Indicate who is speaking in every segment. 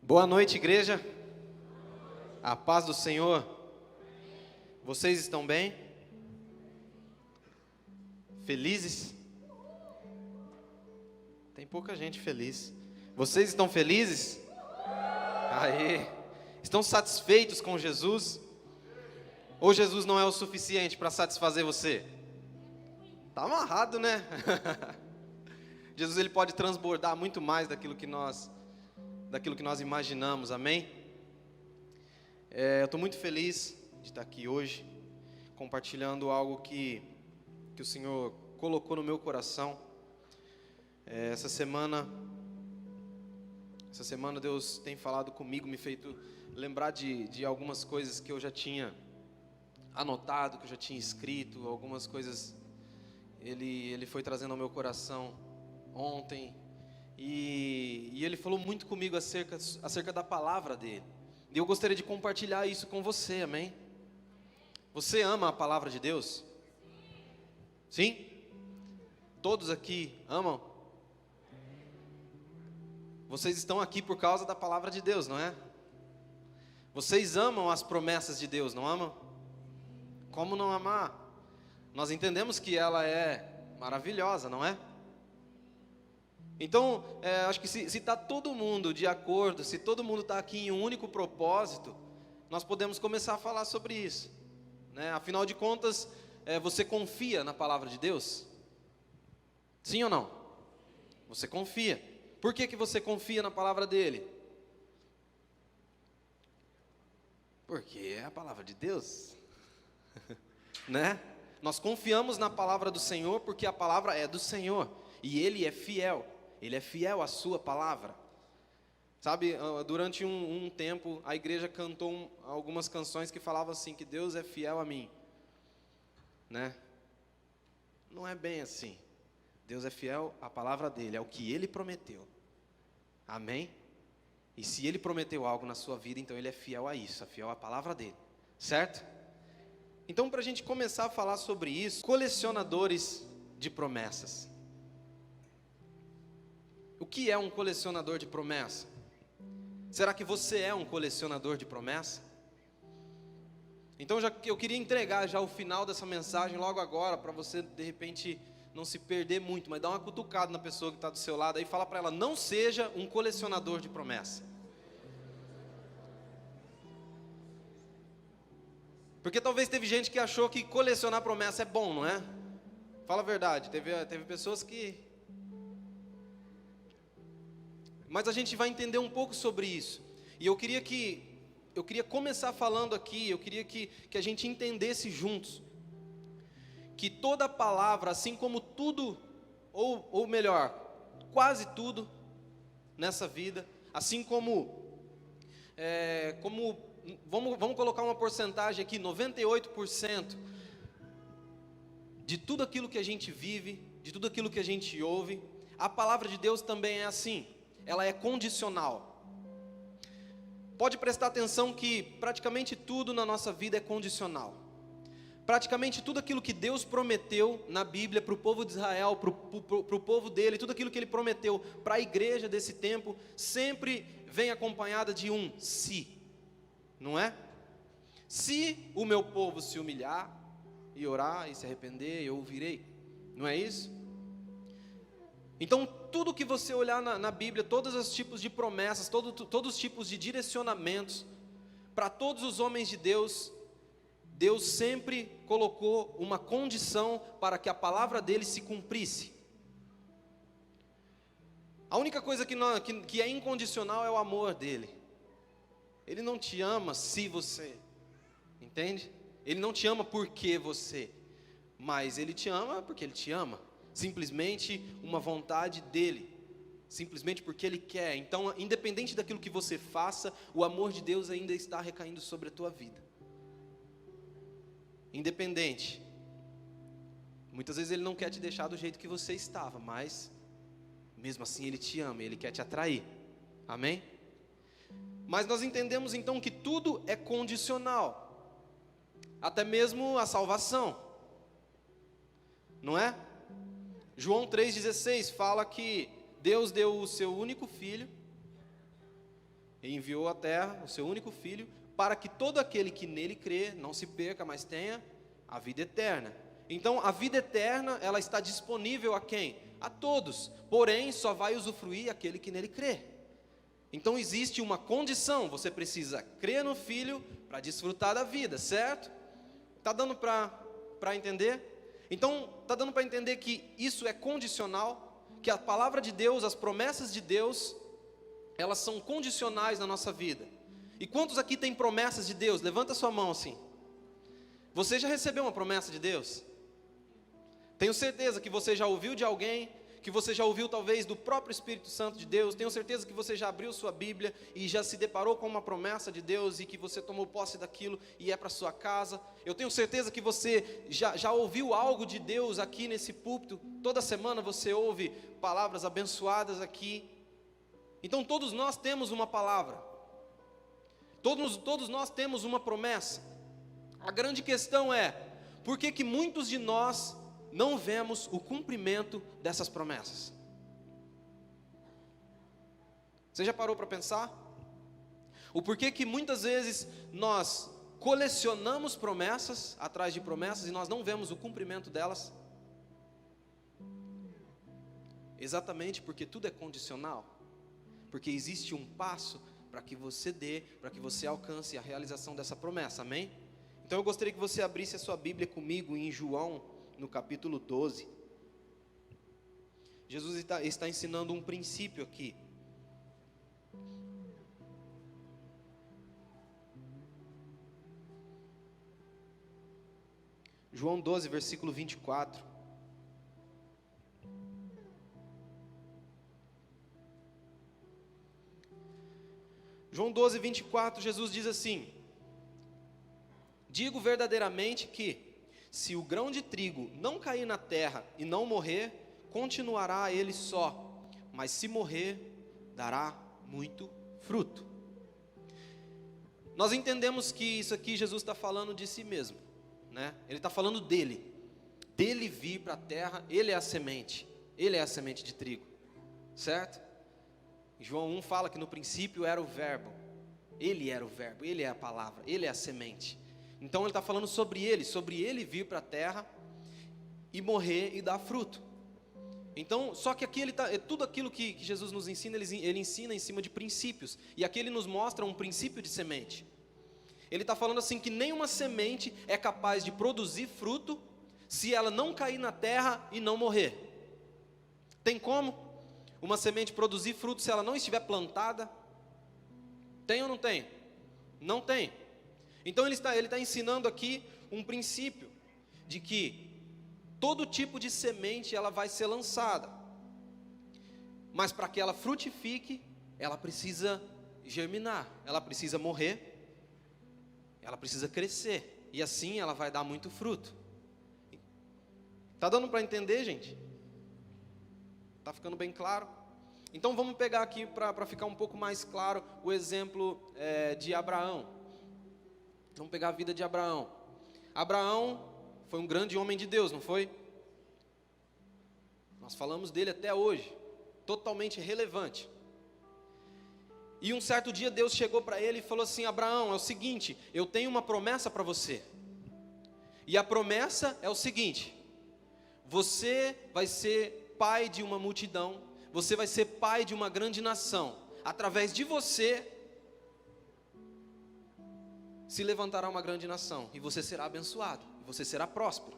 Speaker 1: Boa noite, igreja. A paz do Senhor. Vocês estão bem? Felizes? Tem pouca gente feliz. Vocês estão felizes? Aê! Estão satisfeitos com Jesus? Ou Jesus não é o suficiente para satisfazer você? Tá amarrado, né? Jesus, ele pode transbordar muito mais daquilo que nós imaginamos, amém? Eu estou muito feliz de estar aqui hoje, compartilhando algo que o Senhor colocou no meu coração. Essa semana Deus tem falado comigo, me feito lembrar de algumas coisas que eu já tinha anotado, que eu já tinha escrito, algumas coisas Ele foi trazendo ao meu coração ontem. E ele falou muito comigo acerca da palavra dele. E eu gostaria de compartilhar isso com você, amém? Você ama a palavra de Deus? Sim? Todos aqui amam? Vocês estão aqui por causa da palavra de Deus, não é? Vocês amam as promessas de Deus, não amam? Como não amar? Nós entendemos que ela é maravilhosa, não é? Então, acho que se está todo mundo de acordo, se todo mundo está aqui em um único propósito, nós podemos começar a falar sobre isso, né? Afinal de contas, você confia na palavra de Deus? Sim ou não? Você confia. Por que você confia na palavra dele? Porque é a palavra de Deus, né? Nós confiamos na palavra do Senhor porque a palavra é do Senhor e Ele é fiel. Ele é fiel à sua palavra. Sabe, durante um tempo, a igreja cantou algumas canções que falavam assim, que Deus é fiel a mim, né? Não é bem assim. Deus é fiel à palavra dele, é o que ele prometeu. Amém? E se ele prometeu algo na sua vida, então ele é fiel a isso, é fiel à palavra dele, certo? Então, para a gente começar a falar sobre isso, colecionadores de promessas. O que é um colecionador de promessa? Será que você é um colecionador de promessa? Então eu queria entregar já o final dessa mensagem logo agora, para você de repente não se perder muito, mas dá uma cutucada na pessoa que está do seu lado aí e fala para ela, não seja um colecionador de promessa. Porque talvez teve gente que achou que colecionar promessa é bom, não é? Fala a verdade, teve pessoas que... Mas a gente vai entender um pouco sobre isso. E eu queria começar falando aqui, eu queria que a gente entendesse juntos que toda palavra, assim como tudo, ou melhor, quase tudo nessa vida, assim como vamos colocar uma porcentagem aqui, 98% de tudo aquilo que a gente vive, de tudo aquilo que a gente ouve, a palavra de Deus também é assim. Ela é condicional. Pode prestar atenção que praticamente tudo na nossa vida é condicional. Praticamente tudo aquilo que Deus prometeu na Bíblia para o povo de Israel, para o povo dele, tudo aquilo que ele prometeu para a igreja desse tempo, sempre vem acompanhada de um se, não é? Se o meu povo se humilhar e orar e se arrepender, eu ouvirei, não é isso? Então, tudo que você olhar na Bíblia, todos os tipos de promessas, todos os tipos de direcionamentos, para todos os homens de Deus, Deus sempre colocou uma condição para que a palavra dele se cumprisse. A única coisa que é incondicional é o amor dele. Ele não te ama se você, entende? Ele não te ama porque você, mas ele te ama porque ele te ama. Simplesmente uma vontade dele, simplesmente porque ele quer. Então, independente daquilo que você faça, o amor de Deus ainda está recaindo sobre a tua vida. Independente. Muitas vezes ele não quer te deixar do jeito que você estava, mas mesmo assim ele te ama, ele quer te atrair. Amém? Mas nós entendemos então que tudo é condicional, até mesmo a salvação, não é? João 3,16 fala que Deus deu o seu único filho Ele enviou à terra o seu único filho, para que todo aquele que nele crê não se perca, mas tenha a vida eterna. Então, a vida eterna, ela está disponível a quem? A todos. Porém, só vai usufruir aquele que nele crê. Então, existe uma condição. Você precisa crer no Filho para desfrutar da vida, certo? Está dando para entender? Então, está dando para entender que isso é condicional, que a palavra de Deus, as promessas de Deus, elas são condicionais na nossa vida. E quantos aqui têm promessas de Deus? Levanta sua mão assim. Você já recebeu uma promessa de Deus? Tenho certeza que você já ouviu de alguém, que você já ouviu talvez do próprio Espírito Santo de Deus. Tenho certeza que você já abriu sua Bíblia e já se deparou com uma promessa de Deus e que você tomou posse daquilo e é para sua casa. Eu tenho certeza que você já ouviu algo de Deus aqui nesse púlpito. Toda semana você ouve palavras abençoadas aqui. Então todos nós temos uma palavra. Todos nós temos uma promessa. A grande questão é, por que muitos de nós não vemos o cumprimento dessas promessas? Você já parou para pensar? O porquê que muitas vezes nós colecionamos promessas, atrás de promessas, e nós não vemos o cumprimento delas? Exatamente porque tudo é condicional. Porque existe um passo para que você dê, para que você alcance a realização dessa promessa, amém? Então eu gostaria que você abrisse a sua Bíblia comigo em João, no capítulo 12. Jesus está ensinando um princípio aqui. João 12, versículo 24. João 12, 24, Jesus diz assim: digo verdadeiramente que, se o grão de trigo não cair na terra e não morrer, continuará ele só, mas se morrer, dará muito fruto. Nós entendemos que isso aqui Jesus está falando de si mesmo, né? Ele está falando dele vir para a terra. Ele é a semente de trigo, certo? João 1 fala que no princípio era o verbo, ele era o verbo, ele é a palavra, ele é a semente. Então ele está falando sobre ele vir para a terra e morrer e dar fruto. Então, só que aqui tudo aquilo que Jesus nos ensina, ele ensina em cima de princípios. E aqui ele nos mostra um princípio de semente. Ele está falando assim que nenhuma semente é capaz de produzir fruto se ela não cair na terra e não morrer. Tem como uma semente produzir fruto se ela não estiver plantada? Tem ou não tem? Não tem. Então ele está ensinando aqui um princípio de que todo tipo de semente ela vai ser lançada, mas para que ela frutifique, ela precisa germinar, ela precisa morrer, ela precisa crescer, e assim ela vai dar muito fruto. Está dando para entender, gente? Está ficando bem claro? Então vamos pegar aqui para ficar um pouco mais claro o exemplo de Abraão. Vamos pegar a vida de Abraão. Abraão foi um grande homem de Deus, não foi? Nós falamos dele até hoje, totalmente relevante. E um certo dia Deus chegou para ele e falou assim: Abraão, é o seguinte, eu tenho uma promessa para você. E a promessa é o seguinte: você vai ser pai de uma multidão, você vai ser pai de uma grande nação. Através de você se levantará uma grande nação, e você será abençoado, e você será próspero.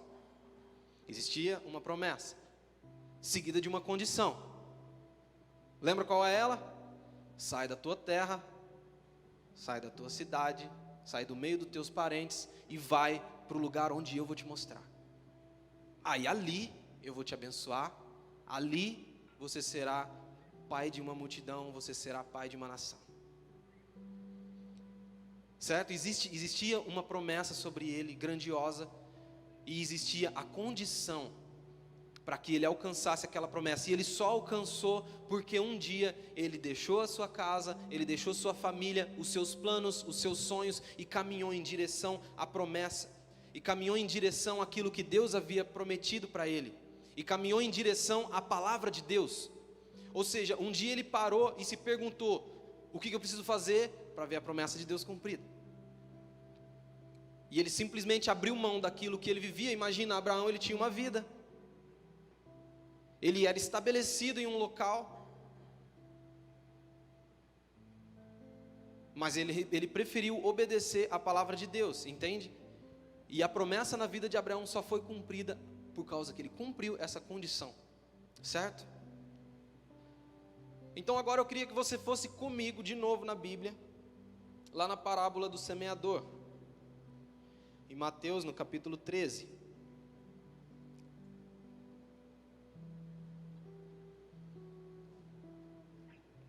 Speaker 1: Existia uma promessa, seguida de uma condição. Lembra qual é ela? Sai da tua terra, sai da tua cidade, sai do meio dos teus parentes e vai para o lugar onde eu vou te mostrar. Aí ali eu vou te abençoar, ali você será pai de uma multidão, você será pai de uma nação. Certo? Existia uma promessa sobre ele, grandiosa, e existia a condição para que ele alcançasse aquela promessa. E ele só alcançou porque um dia ele deixou a sua casa, ele deixou sua família, os seus planos, os seus sonhos, e caminhou em direção à promessa, e caminhou em direção àquilo que Deus havia prometido para ele, e caminhou em direção à palavra de Deus. Ou seja, um dia ele parou e se perguntou: o que eu preciso fazer para ver a promessa de Deus cumprida? E ele simplesmente abriu mão daquilo que ele vivia. Imagina, Abraão, ele tinha uma vida, ele era estabelecido em um local, mas ele preferiu obedecer a palavra de Deus, entende? E a promessa na vida de Abraão só foi cumprida por causa que ele cumpriu essa condição, certo? Então agora eu queria que você fosse comigo de novo na Bíblia, lá na parábola do semeador, em Mateus, no capítulo 13.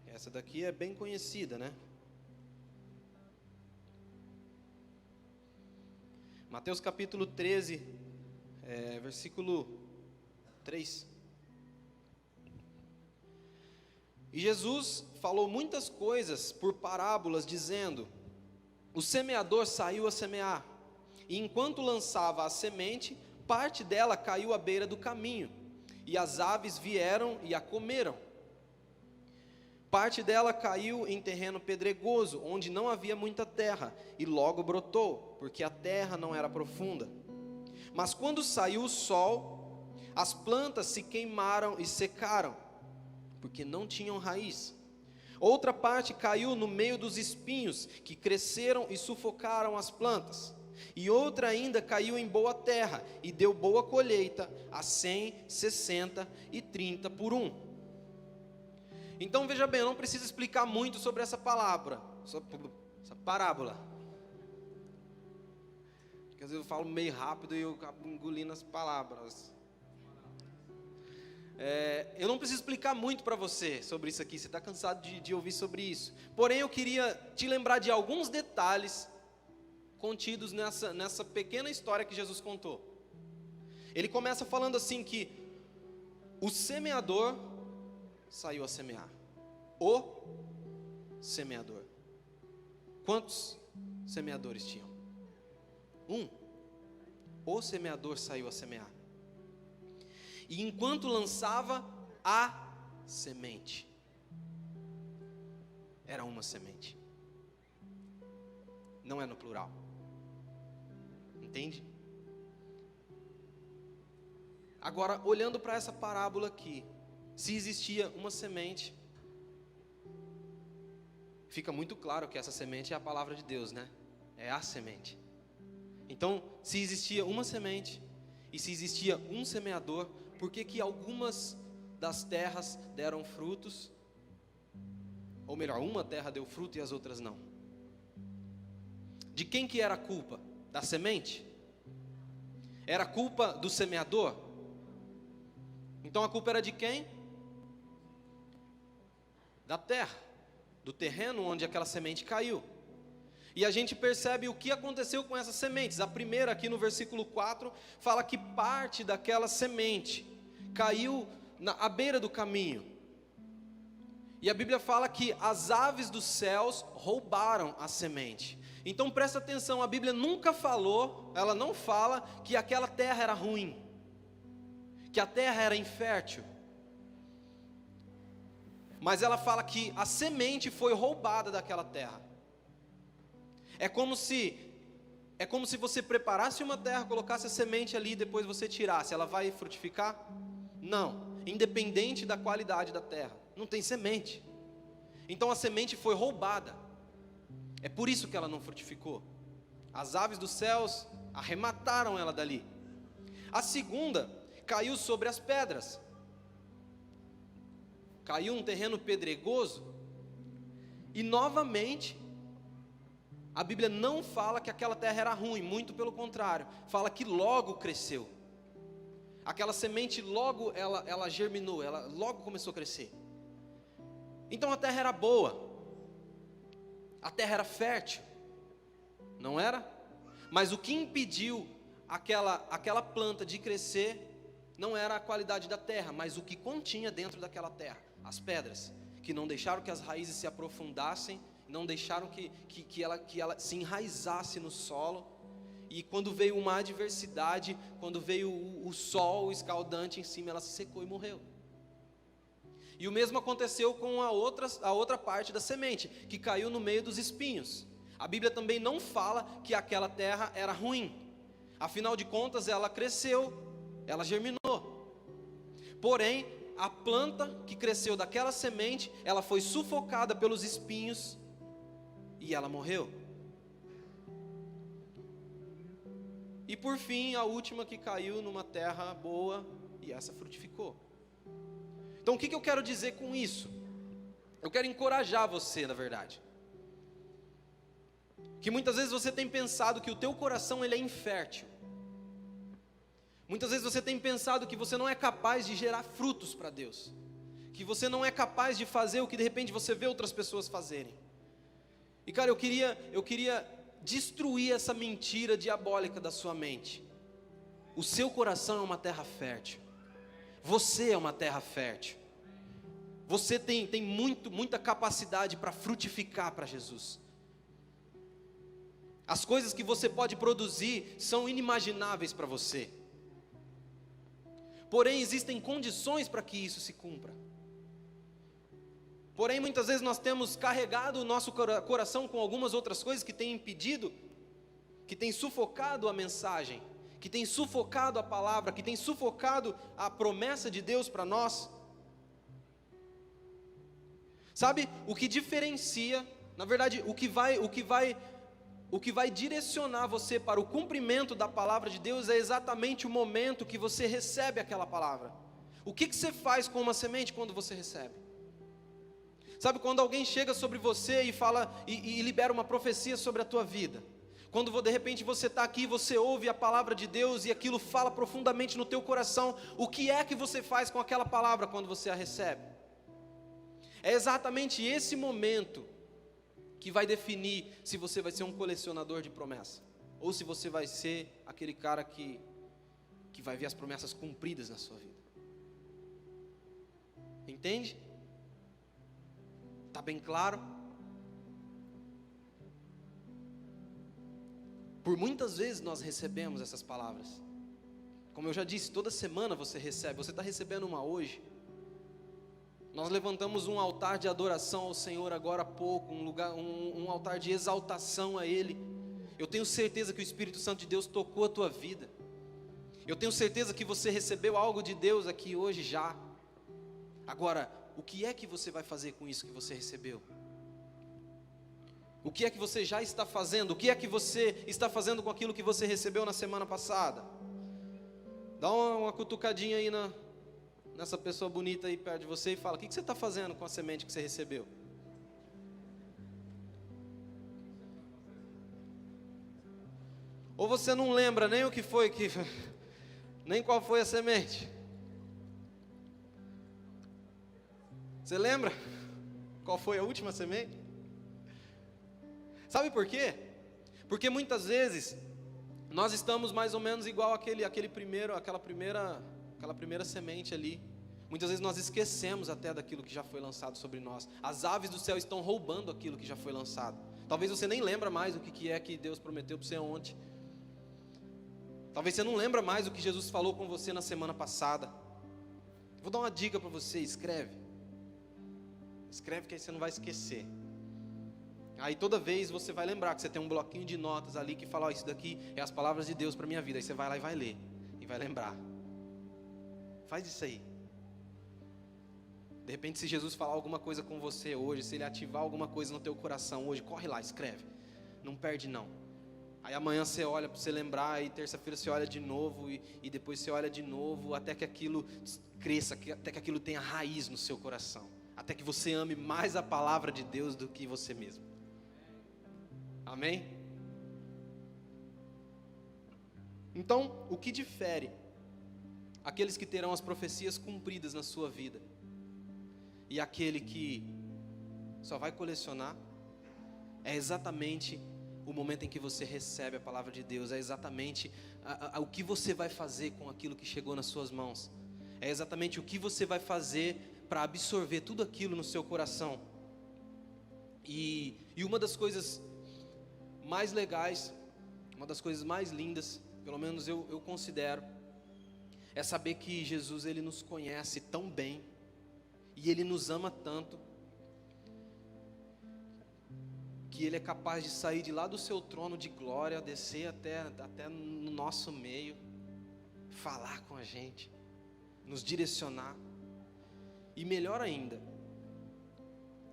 Speaker 1: Essa daqui é bem conhecida, né? Mateus capítulo 13, versículo 3. E Jesus falou muitas coisas por parábolas, dizendo: o semeador saiu a semear, e enquanto lançava a semente, parte dela caiu à beira do caminho, e as aves vieram e a comeram. Parte dela caiu em terreno pedregoso, onde não havia muita terra, e logo brotou, porque a terra não era profunda. Mas quando saiu o sol, as plantas se queimaram e secaram, porque não tinham raiz. Outra parte caiu no meio dos espinhos, que cresceram e sufocaram as plantas. E outra ainda caiu em boa terra, e deu boa colheita, a 100, 60 e 30 por um. Então veja bem, eu não preciso explicar muito sobre essa palavra, essa parábola. Porque às vezes eu falo meio rápido e eu acabo engolindo as palavras. Eu não preciso explicar muito para você sobre isso aqui, você está cansado de ouvir sobre isso. Porém eu queria te lembrar de alguns detalhes contidos nessa pequena história que Jesus contou. Ele começa falando assim que o semeador saiu a semear. O semeador. Quantos semeadores tinham? Um. O semeador saiu a semear. E enquanto lançava a semente, era uma semente. Não é no plural. Entende? Agora, olhando para essa parábola aqui, se existia uma semente, fica muito claro que essa semente é a palavra de Deus, né? É a semente. Então, se existia uma semente e se existia um semeador, por que algumas das terras deram frutos? Ou melhor, uma terra deu fruto e as outras não? De quem que era a culpa? Da semente? Era a culpa do semeador? Então a culpa era de quem? Da terra, do terreno onde aquela semente caiu. E a gente percebe o que aconteceu com essas sementes. A primeira, aqui no versículo 4, fala que parte daquela semente caiu à beira do caminho. E a Bíblia fala que as aves dos céus roubaram a semente. Então presta atenção, a Bíblia nunca falou, ela não fala que aquela terra era ruim, que a terra era infértil. Mas ela fala que a semente foi roubada daquela terra. É como se você preparasse uma terra, colocasse a semente ali e depois você tirasse. Ela vai frutificar? Não. Independente da qualidade da terra. Não tem semente. Então a semente foi roubada. É por isso que ela não frutificou. As aves dos céus arremataram ela dali. A segunda caiu sobre as pedras. Caiu um terreno pedregoso. E novamente, a Bíblia não fala que aquela terra era ruim, muito pelo contrário, fala que logo cresceu. Aquela semente logo ela germinou, ela logo começou a crescer. Então a terra era boa, a terra era fértil, não era? Mas o que impediu aquela planta de crescer não era a qualidade da terra, mas o que continha dentro daquela terra, as pedras, que não deixaram que as raízes se aprofundassem, não deixaram que ela se enraizasse no solo. E quando veio uma adversidade, quando veio o sol escaldante em cima, ela se secou e morreu. E o mesmo aconteceu com a outra parte da semente, que caiu no meio dos espinhos. A Bíblia também não fala que aquela terra era ruim. Afinal de contas, ela cresceu, ela germinou. Porém, a planta que cresceu daquela semente, ela foi sufocada pelos espinhos e ela morreu. E por fim, a última que caiu numa terra boa e essa frutificou. Então o que eu quero dizer com isso? Eu quero encorajar você, na verdade. Que muitas vezes você tem pensado que o teu coração ele é infértil. Muitas vezes você tem pensado que você não é capaz de gerar frutos para Deus. Que você não é capaz de fazer o que de repente você vê outras pessoas fazerem. E cara, eu queria destruir essa mentira diabólica da sua mente. O seu coração é uma terra fértil. Você é uma terra fértil. Você tem muita capacidade para frutificar para Jesus. As coisas que você pode produzir são inimagináveis para você. Porém, existem condições para que isso se cumpra. Porém, muitas vezes nós temos carregado o nosso coração com algumas outras coisas que têm impedido, que têm sufocado a mensagem, que têm sufocado a palavra, que têm sufocado a promessa de Deus para nós. Sabe, o que diferencia, na verdade, o que vai direcionar você para o cumprimento da palavra de Deus é exatamente o momento que você recebe aquela palavra. O que você faz com uma semente quando você recebe? Sabe, quando alguém chega sobre você e fala e libera uma profecia sobre a tua vida, quando de repente você está aqui, você ouve a palavra de Deus e aquilo fala profundamente no teu coração, o que é que você faz com aquela palavra quando você a recebe? É exatamente esse momento que vai definir se você vai ser um colecionador de promessas, ou se você vai ser aquele cara que vai ver as promessas cumpridas na sua vida. Entende? Está bem claro? Por muitas vezes nós recebemos essas palavras. Como eu já disse, toda semana você recebe. Você está recebendo uma hoje. Nós levantamos um altar de adoração ao Senhor agora há pouco, um altar de exaltação a Ele. Eu tenho certeza que o Espírito Santo de Deus tocou a tua vida. Eu tenho certeza que você recebeu algo de Deus aqui hoje já. Agora, o que é que você vai fazer com isso que você recebeu? O que é que você já está fazendo? O que é que você está fazendo com aquilo que você recebeu na semana passada? Dá uma cutucadinha aí nessa pessoa bonita aí perto de você e fala: o que você está fazendo com a semente que você recebeu? Ou você não lembra nem o que foi, nem qual foi a semente? Você lembra qual foi a última semente? Sabe por quê? Porque muitas vezes nós estamos mais ou menos igual aquela primeira semente ali. Muitas vezes nós esquecemos até daquilo que já foi lançado sobre nós. As aves do céu estão roubando aquilo que já foi lançado. Talvez você nem lembra mais o que é que Deus prometeu para você ontem. Talvez você não lembra mais o que Jesus falou com você na semana passada. Vou dar uma dica para você: escreve que aí você não vai esquecer. Aí toda vez você vai lembrar que você tem um bloquinho de notas ali que fala: isso daqui é as palavras de Deus para minha vida. Aí você vai lá e vai ler, e vai lembrar. Faz isso aí. De repente, se Jesus falar alguma coisa com você hoje, se Ele ativar alguma coisa no teu coração hoje, corre lá, escreve. Não perde não. Aí amanhã você olha para você lembrar, e terça-feira você olha de novo, e depois você olha de novo, até que aquilo cresça, até que aquilo tenha raiz no seu coração. Até que você ame mais a palavra de Deus do que você mesmo. Amém? Então, o que difere aqueles que terão as profecias cumpridas na sua vida e aquele que só vai colecionar é exatamente o momento em que você recebe a palavra de Deus, é exatamente o que você vai fazer com aquilo que chegou nas suas mãos, é exatamente o que você vai fazer para absorver tudo aquilo no seu coração. E uma das coisas mais legais, uma das coisas mais lindas, pelo menos eu considero, é saber que Jesus, Ele nos conhece tão bem, E Ele nos ama tanto que Ele é capaz de sair de lá do seu trono de glória, descer até no nosso meio, falar com a gente, nos direcionar. E melhor ainda,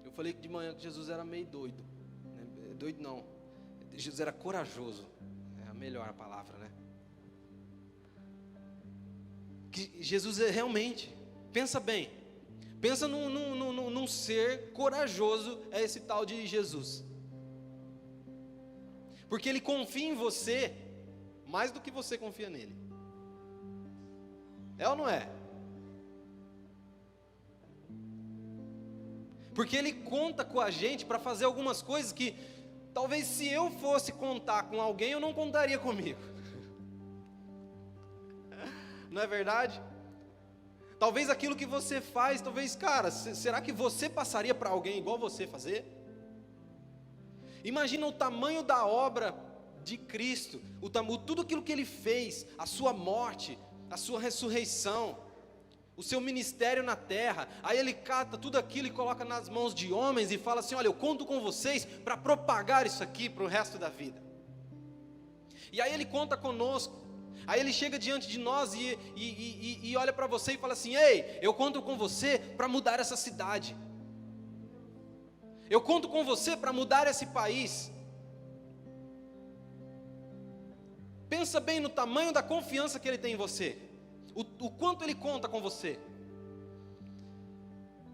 Speaker 1: eu falei que de manhã que Jesus era meio doido, né? Doido não, Jesus era corajoso, é a melhor palavra, né? Que Jesus é realmente, pensa bem, pensa num ser corajoso, é esse tal de Jesus. Porque Ele confia em você mais do que você confia nele. É ou não é? Porque Ele conta com a gente para fazer algumas coisas que talvez se eu fosse contar com alguém, eu não contaria comigo. Não é verdade? Talvez aquilo que você faz, talvez, cara, será que você passaria para alguém igual você fazer? Imagina o tamanho da obra de Cristo, tudo aquilo que Ele fez, a sua morte, a sua ressurreição, o seu ministério na terra. Aí Ele cata tudo aquilo e coloca nas mãos de homens e fala assim: olha, eu conto com vocês para propagar isso aqui para o resto da vida. E aí Ele conta conosco. Aí Ele chega diante de nós e olha para você e fala assim: ei, eu conto com você para mudar essa cidade. Eu conto com você para mudar esse país. Pensa bem no tamanho da confiança que Ele tem em você. O quanto Ele conta com você.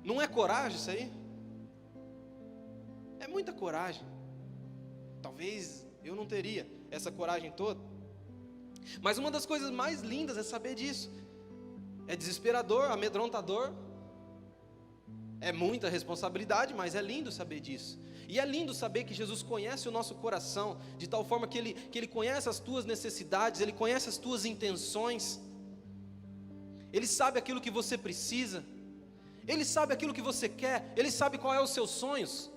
Speaker 1: Não é coragem isso aí? É muita coragem. Talvez eu não teria essa coragem toda. Mas uma das coisas mais lindas é saber disso. É desesperador, amedrontador. É muita responsabilidade, mas é lindo saber disso. E é lindo saber que Jesus conhece o nosso coração, de tal forma que Ele conhece as tuas necessidades, Ele conhece as tuas intenções. Ele sabe aquilo que você precisa, Ele sabe aquilo que você quer, Ele sabe qual é os seus sonhos.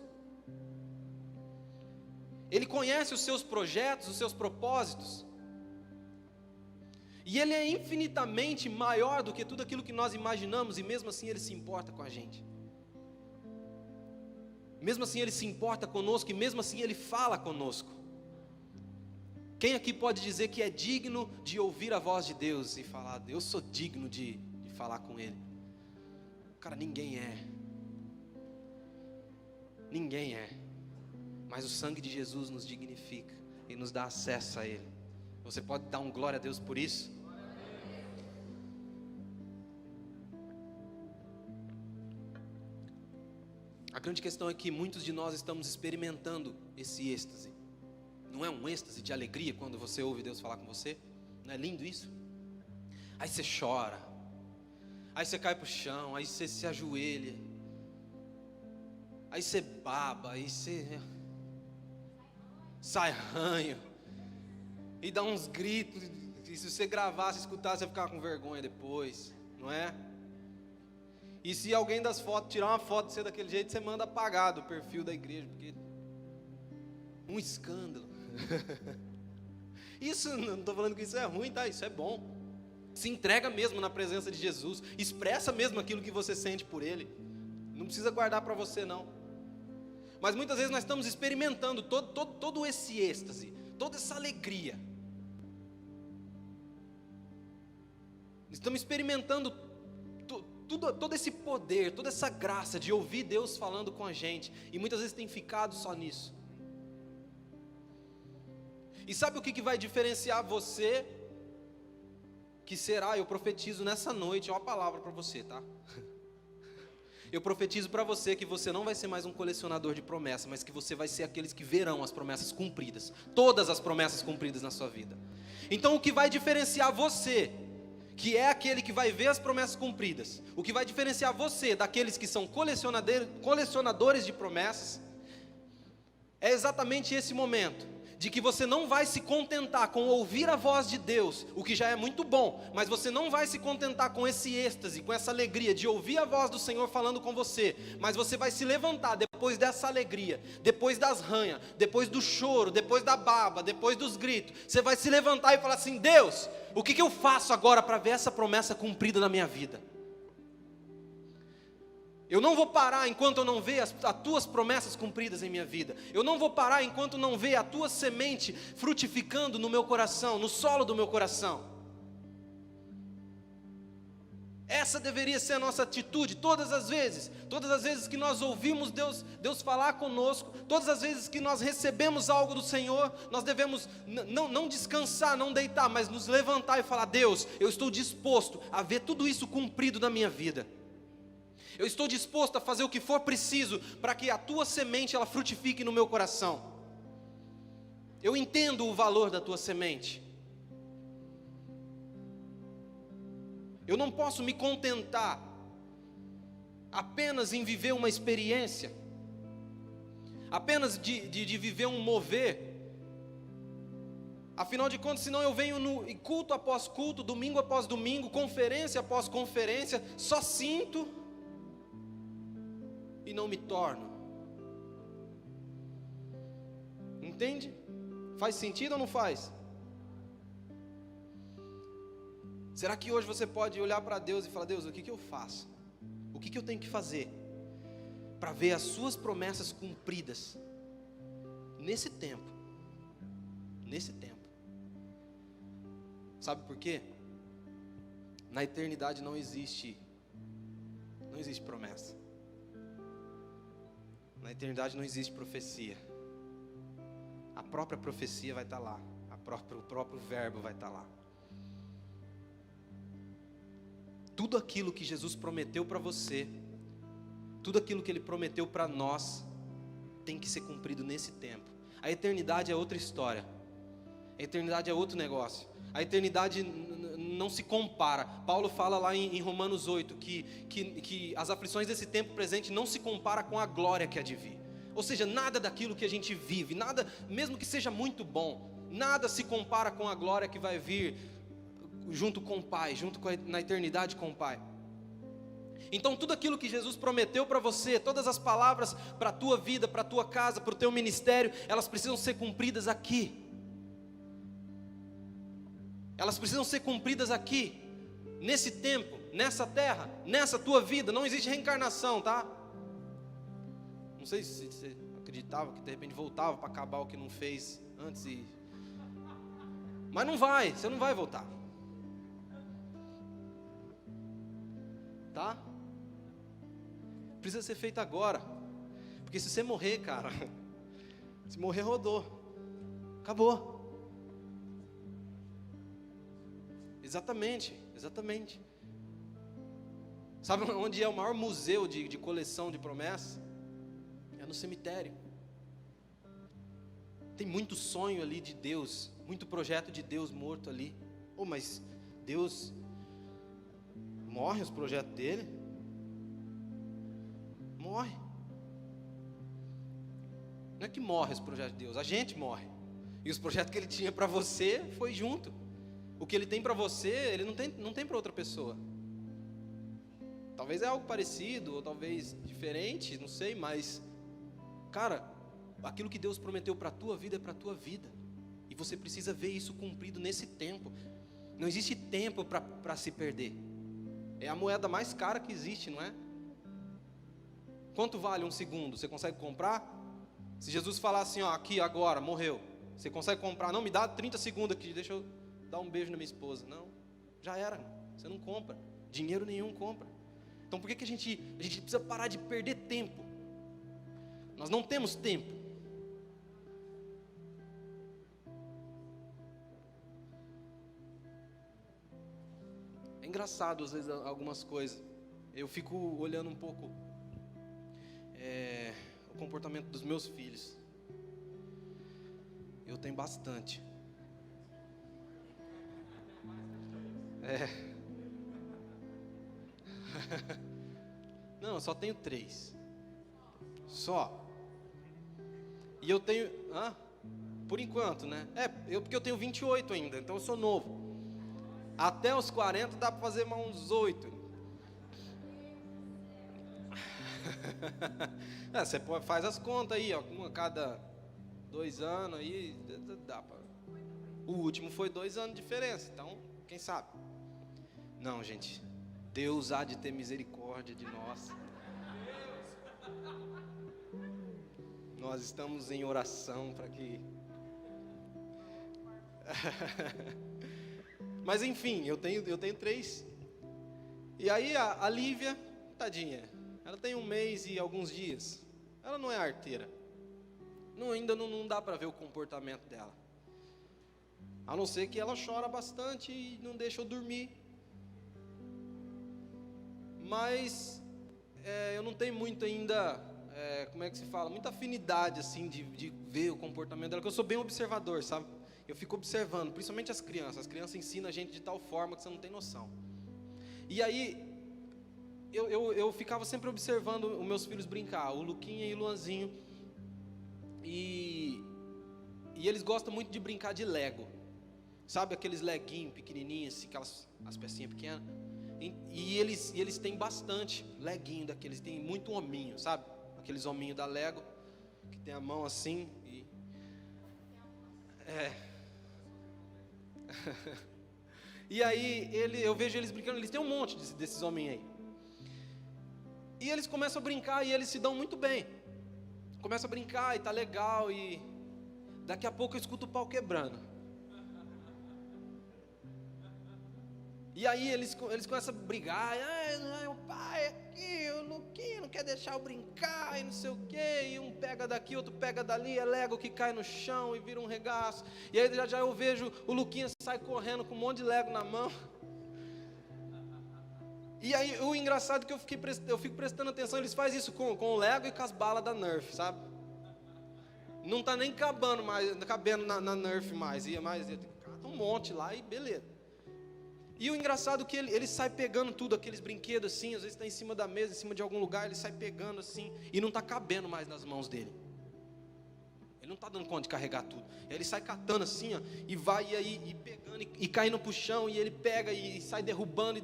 Speaker 1: Ele conhece os seus projetos, os seus propósitos. E Ele é infinitamente maior do que tudo aquilo que nós imaginamos, e mesmo assim Ele se importa com a gente. Mesmo assim Ele se importa conosco, e mesmo assim Ele fala conosco. Quem aqui pode dizer que é digno de ouvir a voz de Deus e falar: eu sou digno de falar com Ele? Cara, ninguém é. Ninguém é. Mas o sangue de Jesus nos dignifica e nos dá acesso a Ele. Você pode dar um glória a Deus por isso? A grande questão é que muitos de nós estamos experimentando esse êxtase. Não é um êxtase de alegria quando você ouve Deus falar com você? Não é lindo isso? Aí você chora, aí você cai para o chão, aí você se ajoelha, aí você baba, aí você sai ranho, e dá uns gritos, e se você gravar, se escutar, você ficar com vergonha depois, não é? E se alguém das fotos tirar uma foto de você daquele jeito, você manda apagar do perfil da igreja, porque um escândalo. Isso, não estou falando que isso é ruim, tá? Isso é bom. Se entrega mesmo na presença de Jesus, expressa mesmo aquilo que você sente por Ele. Não precisa guardar para você não. Mas muitas vezes nós estamos experimentando todo esse êxtase, toda essa alegria. Estamos experimentando todo esse poder, toda essa graça de ouvir Deus falando com a gente, e muitas vezes tem ficado só nisso. E sabe o que vai diferenciar você? Que será, eu profetizo nessa noite, é uma palavra para você, tá? Eu profetizo para você que você não vai ser mais um colecionador de promessas, mas que você vai ser aqueles que verão as promessas cumpridas, todas as promessas cumpridas na sua vida. Então o que vai diferenciar você, que é aquele que vai ver as promessas cumpridas, o que vai diferenciar você daqueles que são colecionadores de promessas, é exatamente esse momento, de que você não vai se contentar com ouvir a voz de Deus, o que já é muito bom, mas você não vai se contentar com esse êxtase, com essa alegria de ouvir a voz do Senhor falando com você, mas você vai se levantar depois dessa alegria, depois das ranhas, depois do choro, depois da baba, depois dos gritos, você vai se levantar e falar assim: Deus, o que eu faço agora para ver essa promessa cumprida na minha vida? Eu não vou parar enquanto eu não ver as tuas promessas cumpridas em minha vida. Eu não vou parar enquanto não ver a tua semente frutificando no meu coração, no solo do meu coração. Essa deveria ser a nossa atitude todas as vezes que nós ouvimos Deus falar conosco, todas as vezes que nós recebemos algo do Senhor, nós devemos não descansar, não deitar, mas nos levantar e falar: Deus, eu estou disposto a ver tudo isso cumprido na minha vida. Eu estou disposto a fazer o que for preciso para que a tua semente ela frutifique no meu coração. Eu entendo o valor da tua semente. Eu não posso me contentar apenas em viver uma experiência, apenas de viver um mover. Afinal de contas, senão eu venho no culto após culto, domingo após domingo, conferência após conferência, só sinto e não me torno. Entende? Faz sentido ou não faz? Será que hoje você pode olhar para Deus e falar: Deus, o que eu faço? O que eu tenho que fazer para ver as suas promessas cumpridas nesse tempo? Nesse tempo. Sabe por quê? Na eternidade não existe promessa. Na eternidade não existe profecia. A própria profecia vai estar lá. O próprio verbo vai estar lá. Tudo aquilo que Jesus prometeu para você, tudo aquilo que Ele prometeu para nós, tem que ser cumprido nesse tempo. A eternidade é outra história. A eternidade é outro negócio. A eternidade não se compara. Paulo fala lá em Romanos 8 que as aflições desse tempo presente não se compara com a glória que há de vir. Ou seja, nada daquilo que a gente vive, nada, mesmo que seja muito bom, nada se compara com a glória que vai vir junto com o Pai, na eternidade com o Pai. Então tudo aquilo que Jesus prometeu para você, todas as palavras para a tua vida, para a tua casa, para o teu ministério, elas precisam ser cumpridas aqui. Elas precisam ser cumpridas aqui, nesse tempo, nessa terra, nessa tua vida. Não existe reencarnação, tá? Não sei se você acreditava que de repente voltava para acabar o que não fez antes mas não vai, você não vai voltar. Tá? Precisa ser feito agora. Porque se você morrer, cara, se morrer, rodou. Acabou. Exatamente. Sabe onde é o maior museu de coleção de promessas? É no cemitério. Tem muito sonho ali de Deus, muito projeto de Deus morto ali. Mas Deus morre os projetos dele? Morre. Não é que morre os projetos de Deus, a gente morre. E os projetos que Ele tinha para você foi junto. O que Ele tem para você, Ele não tem para outra pessoa. Talvez é algo parecido, ou talvez diferente, não sei, mas, cara, aquilo que Deus prometeu para a tua vida é para a tua vida. E você precisa ver isso cumprido nesse tempo. Não existe tempo para se perder. É a moeda mais cara que existe, não é? Quanto vale um segundo? Você consegue comprar? Se Jesus falar assim, aqui agora, morreu, você consegue comprar? Não, me dá 30 segundos aqui, deixa eu dar um beijo na minha esposa. Não, já era, você não compra. Dinheiro nenhum compra. Então por que a gente precisa parar de perder tempo? Nós não temos tempo. É engraçado às vezes algumas coisas. Eu fico olhando um pouco o comportamento dos meus filhos. Eu tenho bastante. Não, eu só tenho 3. Só. E eu tenho... por enquanto, né? Porque eu tenho 28 ainda, então eu sou novo. Até os 40 dá para fazer mais uns 8. Você faz as contas aí, uma a cada 2 anos aí, dá pra... O último foi 2 anos de diferença, então, quem sabe? Não, gente, Deus há de ter misericórdia de nós. Nós estamos em oração para que... Mas enfim, eu tenho 3. E aí a Lívia, tadinha, ela tem 1 mês e alguns dias. Ela não é arteira. Ainda não dá para ver o comportamento dela. A não ser que ela chora bastante e não deixa eu dormir. Mas eu não tenho muito ainda, como é que se fala? Muita afinidade assim de ver o comportamento dela, porque eu sou bem observador, sabe? Eu fico observando, principalmente as crianças. As crianças ensinam a gente de tal forma que você não tem noção. E aí, eu ficava sempre observando os meus filhos brincar, o Luquinha e o Luanzinho. E eles gostam muito de brincar de Lego. Sabe aqueles leguinhos pequenininhos, assim, as pecinhas pequenas? E eles têm bastante leguinho daqueles, tem muito hominho, sabe? Aqueles hominhos da Lego, que tem a mão assim e... E aí eu vejo eles brincando, eles têm um monte desses hominhos aí. E eles começam a brincar e eles se dão muito bem. Começam a brincar e tá legal e... Daqui a pouco eu escuto o pau quebrando. E aí eles começam a brigar, o pai aqui, o Luquinho não quer deixar eu brincar, e não sei o quê, e um pega daqui, outro pega dali, é Lego que cai no chão e vira um regaço. E aí já eu vejo o Luquinho sai correndo com um monte de Lego na mão. E aí o engraçado é que eu fico prestando atenção, eles fazem isso com o Lego e com as balas da Nerf, sabe? Não tá nem cabendo na Nerf mais, ia um monte lá e beleza. E o engraçado é que ele sai pegando tudo, aqueles brinquedos assim, às vezes está em cima da mesa, em cima de algum lugar, ele sai pegando assim, e não está cabendo mais nas mãos dele. Ele não está dando conta de carregar tudo. Ele sai catando assim, ó, e vai e pegando, e caindo pro chão, e ele pega e sai derrubando e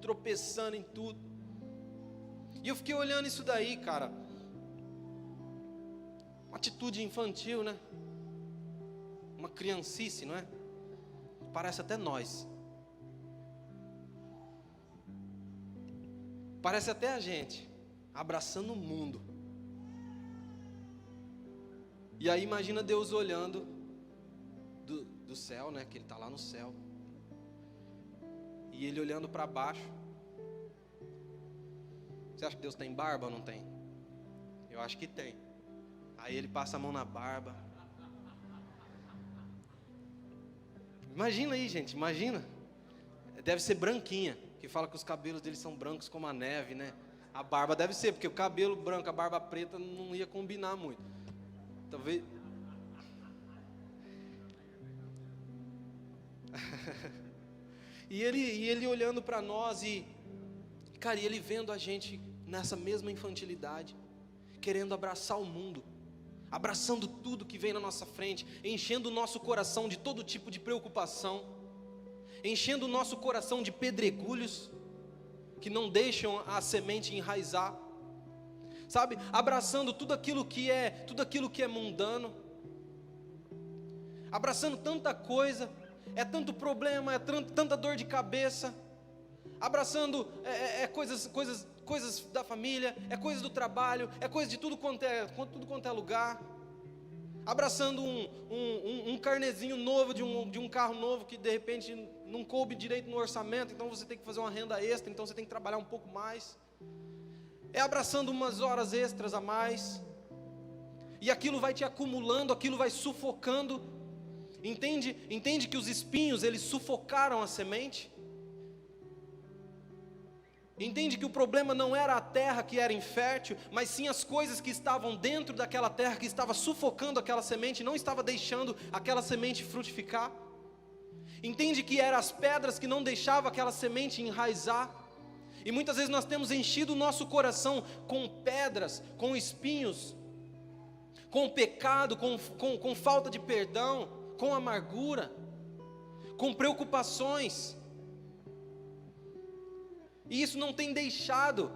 Speaker 1: tropeçando em tudo. E eu fiquei olhando isso daí, cara. Uma atitude infantil, né? Uma criancice, não é? Parece até nós. Parece até a gente abraçando o mundo. E aí imagina Deus olhando do céu, né? Que Ele está lá no céu. E Ele olhando para baixo. Você acha que Deus tem barba ou não tem? Eu acho que tem. Aí Ele passa a mão na barba. Imagina aí, gente, imagina. Deve ser branquinha, que fala que os cabelos dele são brancos como a neve, né? A barba deve ser, porque o cabelo branco, a barba preta não ia combinar muito. Talvez... e ele olhando para nós e... Cara, e ele vendo a gente nessa mesma infantilidade, querendo abraçar o mundo. Abraçando tudo que vem na nossa frente, enchendo o nosso coração de todo tipo de preocupação, enchendo o nosso coração de pedregulhos que não deixam a semente enraizar, sabe? Abraçando tudo aquilo que é mundano, abraçando tanta coisa, é tanto problema, é tanta dor de cabeça, abraçando coisas da família, é coisas do trabalho, é coisa de tudo quanto é lugar, abraçando um carnezinho novo de um carro novo que de repente não coube direito no orçamento, então você tem que fazer uma renda extra, então você tem que trabalhar um pouco mais, é abraçando umas horas extras a mais, e aquilo vai te acumulando, aquilo vai sufocando. Entende que os espinhos eles sufocaram a semente? Entende que o problema não era a terra que era infértil, mas sim as coisas que estavam dentro daquela terra, que estava sufocando aquela semente, não estava deixando aquela semente frutificar. Entende que eram as pedras que não deixavam aquela semente enraizar. E muitas vezes nós temos enchido o nosso coração com pedras, com espinhos, com pecado, com falta de perdão, com amargura, com preocupações. E isso não tem deixado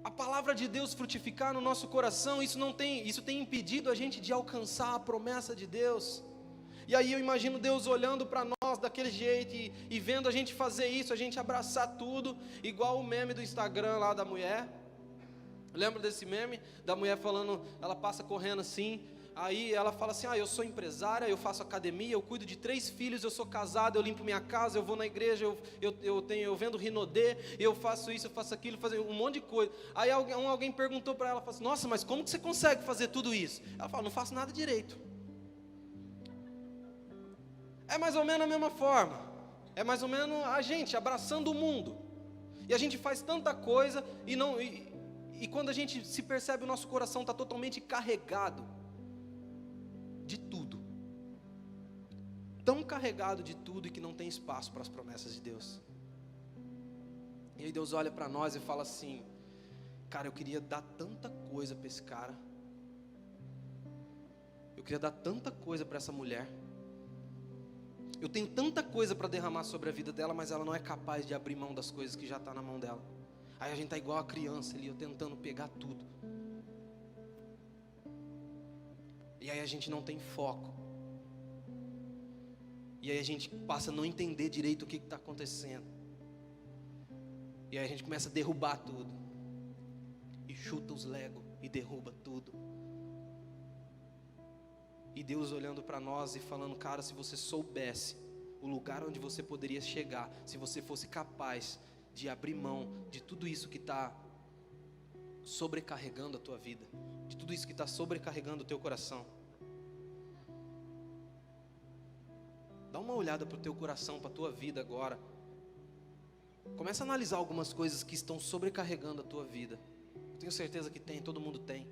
Speaker 1: a palavra de Deus frutificar no nosso coração. Isso tem impedido a gente de alcançar a promessa de Deus. E aí eu imagino Deus olhando para nós daquele jeito e vendo a gente fazer isso, a gente abraçar tudo, igual o meme do Instagram lá da mulher. Lembra desse meme? Da mulher falando, ela passa correndo assim, aí ela fala assim, eu sou empresária, eu faço academia, eu cuido de 3 filhos, eu sou casada, eu limpo minha casa, eu vou na igreja, eu vendo Rinodê, eu faço isso, eu faço aquilo, faço um monte de coisa. Aí alguém perguntou para ela, falou assim, nossa, mas como que você consegue fazer tudo isso? Ela fala, não faço nada direito. É mais ou menos a mesma forma, é mais ou menos a gente abraçando o mundo, e a gente faz tanta coisa, e quando a gente se percebe, o nosso coração está totalmente carregado de tudo, tão carregado de tudo, e que não tem espaço para as promessas de Deus. E aí Deus olha para nós e fala assim, cara, eu queria dar tanta coisa para esse cara, eu queria dar tanta coisa para essa mulher, eu tenho tanta coisa para derramar sobre a vida dela, mas ela não é capaz de abrir mão das coisas que já está na mão dela. Aí a gente está igual a criança ali, eu tentando pegar tudo. E aí a gente não tem foco. E aí a gente passa a não entender direito o que está acontecendo. E aí a gente começa a derrubar tudo. E chuta os Lego e derruba tudo. E Deus olhando para nós e falando, cara, se você soubesse o lugar onde você poderia chegar, se você fosse capaz de abrir mão de tudo isso que está sobrecarregando a tua vida, de tudo isso que está sobrecarregando o teu coração. Dá uma olhada para o teu coração, para a tua vida agora. Começa a analisar algumas coisas que estão sobrecarregando a tua vida. Eu tenho certeza que tem, todo mundo tem.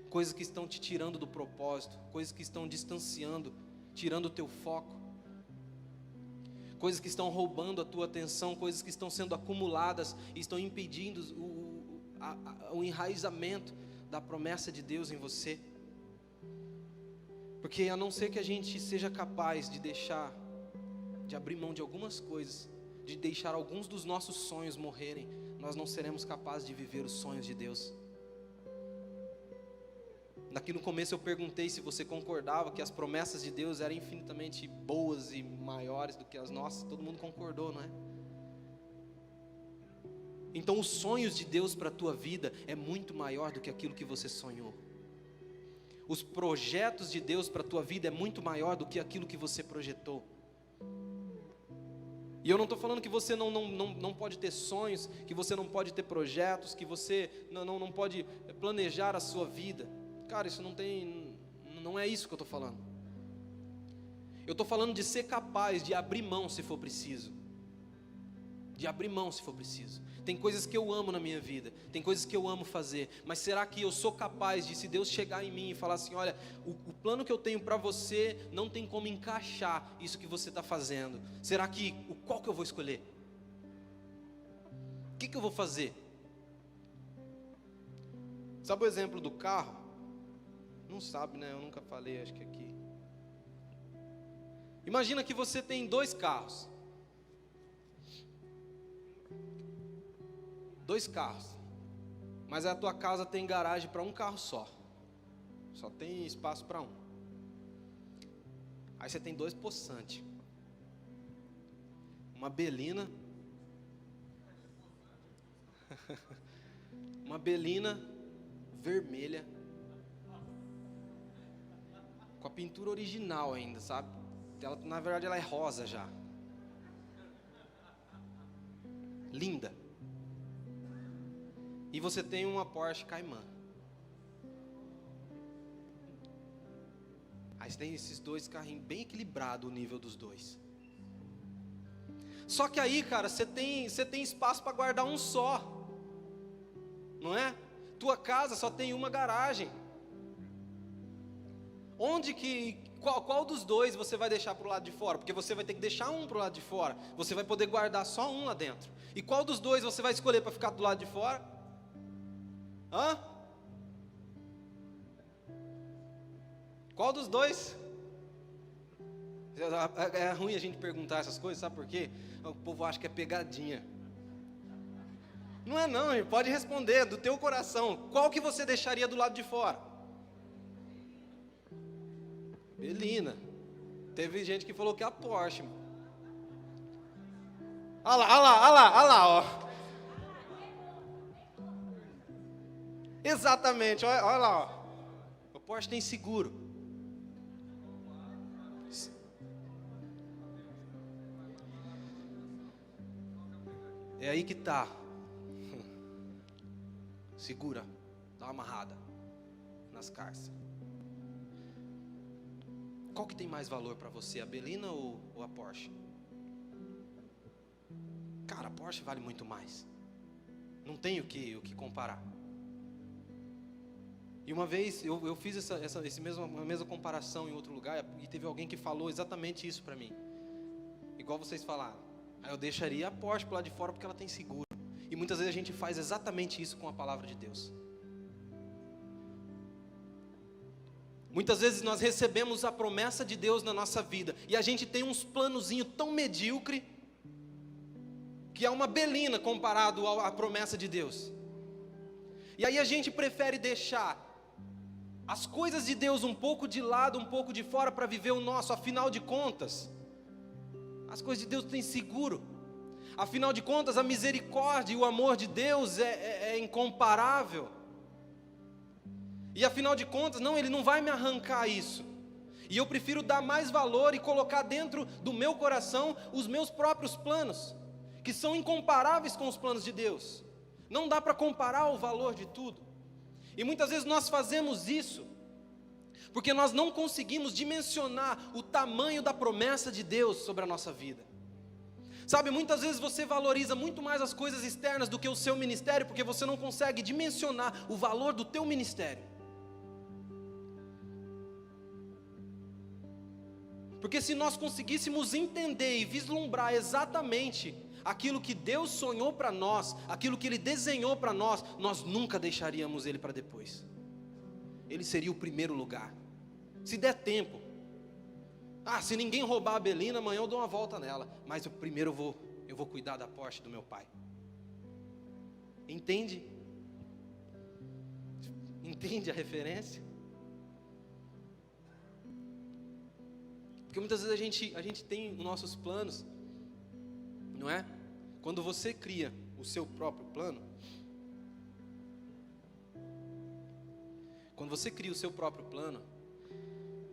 Speaker 1: Coisas que estão te tirando do propósito, coisas que estão distanciando, tirando o teu foco, coisas que estão roubando a tua atenção, coisas que estão sendo acumuladas e estão impedindo o enraizamento da promessa de Deus em você. Porque a não ser que a gente seja capaz de abrir mão de algumas coisas, de deixar alguns dos nossos sonhos morrerem, nós não seremos capazes de viver os sonhos de Deus. Aqui no começo eu perguntei se você concordava que as promessas de Deus eram infinitamente boas e maiores do que as nossas. Todo mundo concordou, não é? Então os sonhos de Deus para a tua vida é muito maior do que aquilo que você sonhou. Os projetos de Deus para a tua vida é muito maior do que aquilo que você projetou. E eu não estou falando que você não pode ter sonhos, que você não pode ter projetos, que você não pode planejar a sua vida. Cara, isso não é isso que eu estou falando. Eu estou falando de ser capaz de abrir mão se for preciso. De abrir mão se for preciso. Tem coisas que eu amo na minha vida, tem coisas que eu amo fazer, mas será que eu sou capaz de, se Deus chegar em mim e falar assim, olha, o plano que eu tenho para você não tem como encaixar isso que você está fazendo. Será que, qual que eu vou escolher? O que eu vou fazer? Sabe o exemplo do carro? Não sabe, né? Eu nunca falei, acho que aqui. Imagina que você tem 2 carros. 2 carros. Mas a tua casa tem garagem para um carro só. Só tem espaço para um. Aí você tem 2 possantes. Uma Belina. Uma Belina vermelha. Com a pintura original ainda, sabe? Ela, na verdade ela é rosa já. Linda. E você tem uma Porsche Cayman. Aí você tem esses 2 carrinhos bem equilibrado o nível dos 2. Só que aí, cara, você tem espaço para guardar um só. Não é? Tua casa só tem uma garagem. Qual dos 2 você vai deixar para o lado de fora? Porque você vai ter que deixar um para o lado de fora. Você vai poder guardar só um lá dentro. E qual dos 2 você vai escolher para ficar do lado de fora? Hã? Qual dos 2? É ruim a gente perguntar essas coisas, sabe por quê? O povo acha que é pegadinha. Não é não, gente. Pode responder do teu coração. Qual que você deixaria do lado de fora? Belina. Teve gente que falou que é a Porsche. Olha lá, ó. Exatamente, olha lá, ó. O Porsche tem seguro. É aí que tá. Segura, dá uma amarrada nas carças. Qual que tem mais valor para você, a Belina ou a Porsche? Cara, a Porsche vale muito mais. Não tem o que comparar. E uma vez eu fiz essa mesma comparação em outro lugar, e teve alguém que falou exatamente isso para mim. Igual vocês falaram. Aí eu deixaria a Porsche para lá de fora porque ela tem seguro. E muitas vezes a gente faz exatamente isso com a palavra de Deus. Muitas vezes nós recebemos a promessa de Deus na nossa vida e a gente tem uns planozinhos tão medíocre que é uma belina comparado à promessa de Deus. E aí a gente prefere deixar as coisas de Deus um pouco de lado, um pouco de fora para viver o nosso. Afinal de contas, as coisas de Deus têm seguro. Afinal de contas, a misericórdia e o amor de Deus é incomparável. E afinal de contas, não, Ele não vai me arrancar isso. E eu prefiro dar mais valor e colocar dentro do meu coração os meus próprios planos, que são incomparáveis com os planos de Deus. Não dá para comparar o valor de tudo. E muitas vezes nós fazemos isso porque nós não conseguimos dimensionar o tamanho da promessa de Deus sobre a nossa vida. Sabe, muitas vezes você valoriza muito mais as coisas externas do que o seu ministério, porque você não consegue dimensionar o valor do teu ministério. Porque se nós conseguíssemos entender e vislumbrar exatamente aquilo que Deus sonhou para nós, aquilo que Ele desenhou para nós, nós nunca deixaríamos Ele para depois. Ele seria o primeiro lugar. Se der tempo. Se ninguém roubar a Belina, amanhã eu dou uma volta nela. Mas primeiro eu vou cuidar da Porsche do meu pai. Entende? Entende a referência? Porque muitas vezes a gente tem os nossos planos, não é? Quando você cria o seu próprio plano,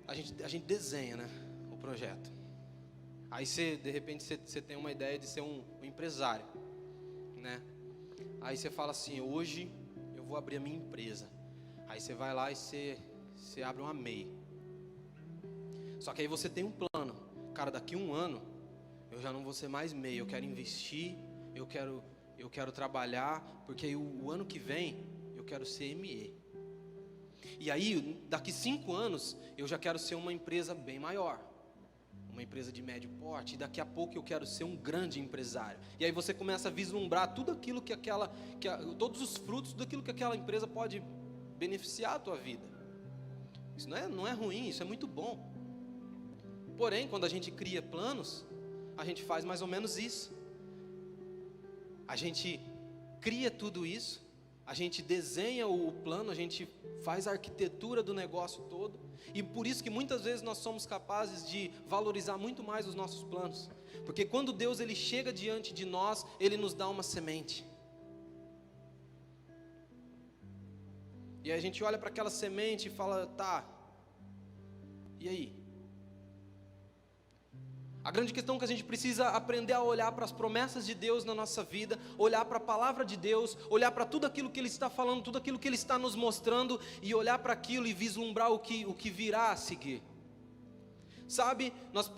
Speaker 1: a gente desenha, né, o projeto. Aí de repente você tem uma ideia de ser um empresário, né? Aí você fala assim, hoje eu vou abrir a minha empresa. Aí você vai lá e você abre uma MEI. Só que aí você tem um plano. Cara, daqui a um ano eu já não vou ser mais MEI. Eu quero investir, eu quero trabalhar, porque aí o ano que vem eu quero ser ME. E aí, daqui 5 anos, eu já quero ser uma empresa bem maior, uma empresa de médio porte, e daqui a pouco eu quero ser um grande empresário. E aí você começa a vislumbrar tudo aquilo todos os frutos daquilo que aquela empresa pode beneficiar a tua vida. Isso não é ruim, isso é muito bom. Porém, quando a gente cria planos, a gente faz mais ou menos isso. A gente cria tudo isso, a gente desenha o plano, a gente faz a arquitetura do negócio todo, e por isso que muitas vezes nós somos capazes de valorizar muito mais os nossos planos, porque quando Deus ele chega diante de nós, Ele nos dá uma semente, e aí a gente olha para aquela semente e fala, tá, e aí? A grande questão é que a gente precisa aprender a olhar para as promessas de Deus na nossa vida, olhar para a palavra de Deus, olhar para tudo aquilo que Ele está falando, tudo aquilo que Ele está nos mostrando, e olhar para aquilo e vislumbrar o que virá a seguir. Sabe, nós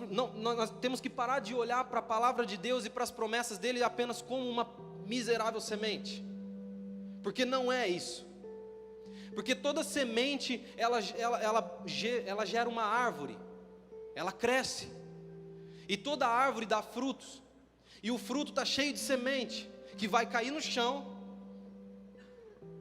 Speaker 1: temos que parar de olhar para a palavra de Deus e para as promessas dEle apenas como uma miserável semente, porque não é isso. Porque toda semente, ela gera uma árvore, ela cresce. E toda árvore dá frutos, e o fruto está cheio de semente, que vai cair no chão,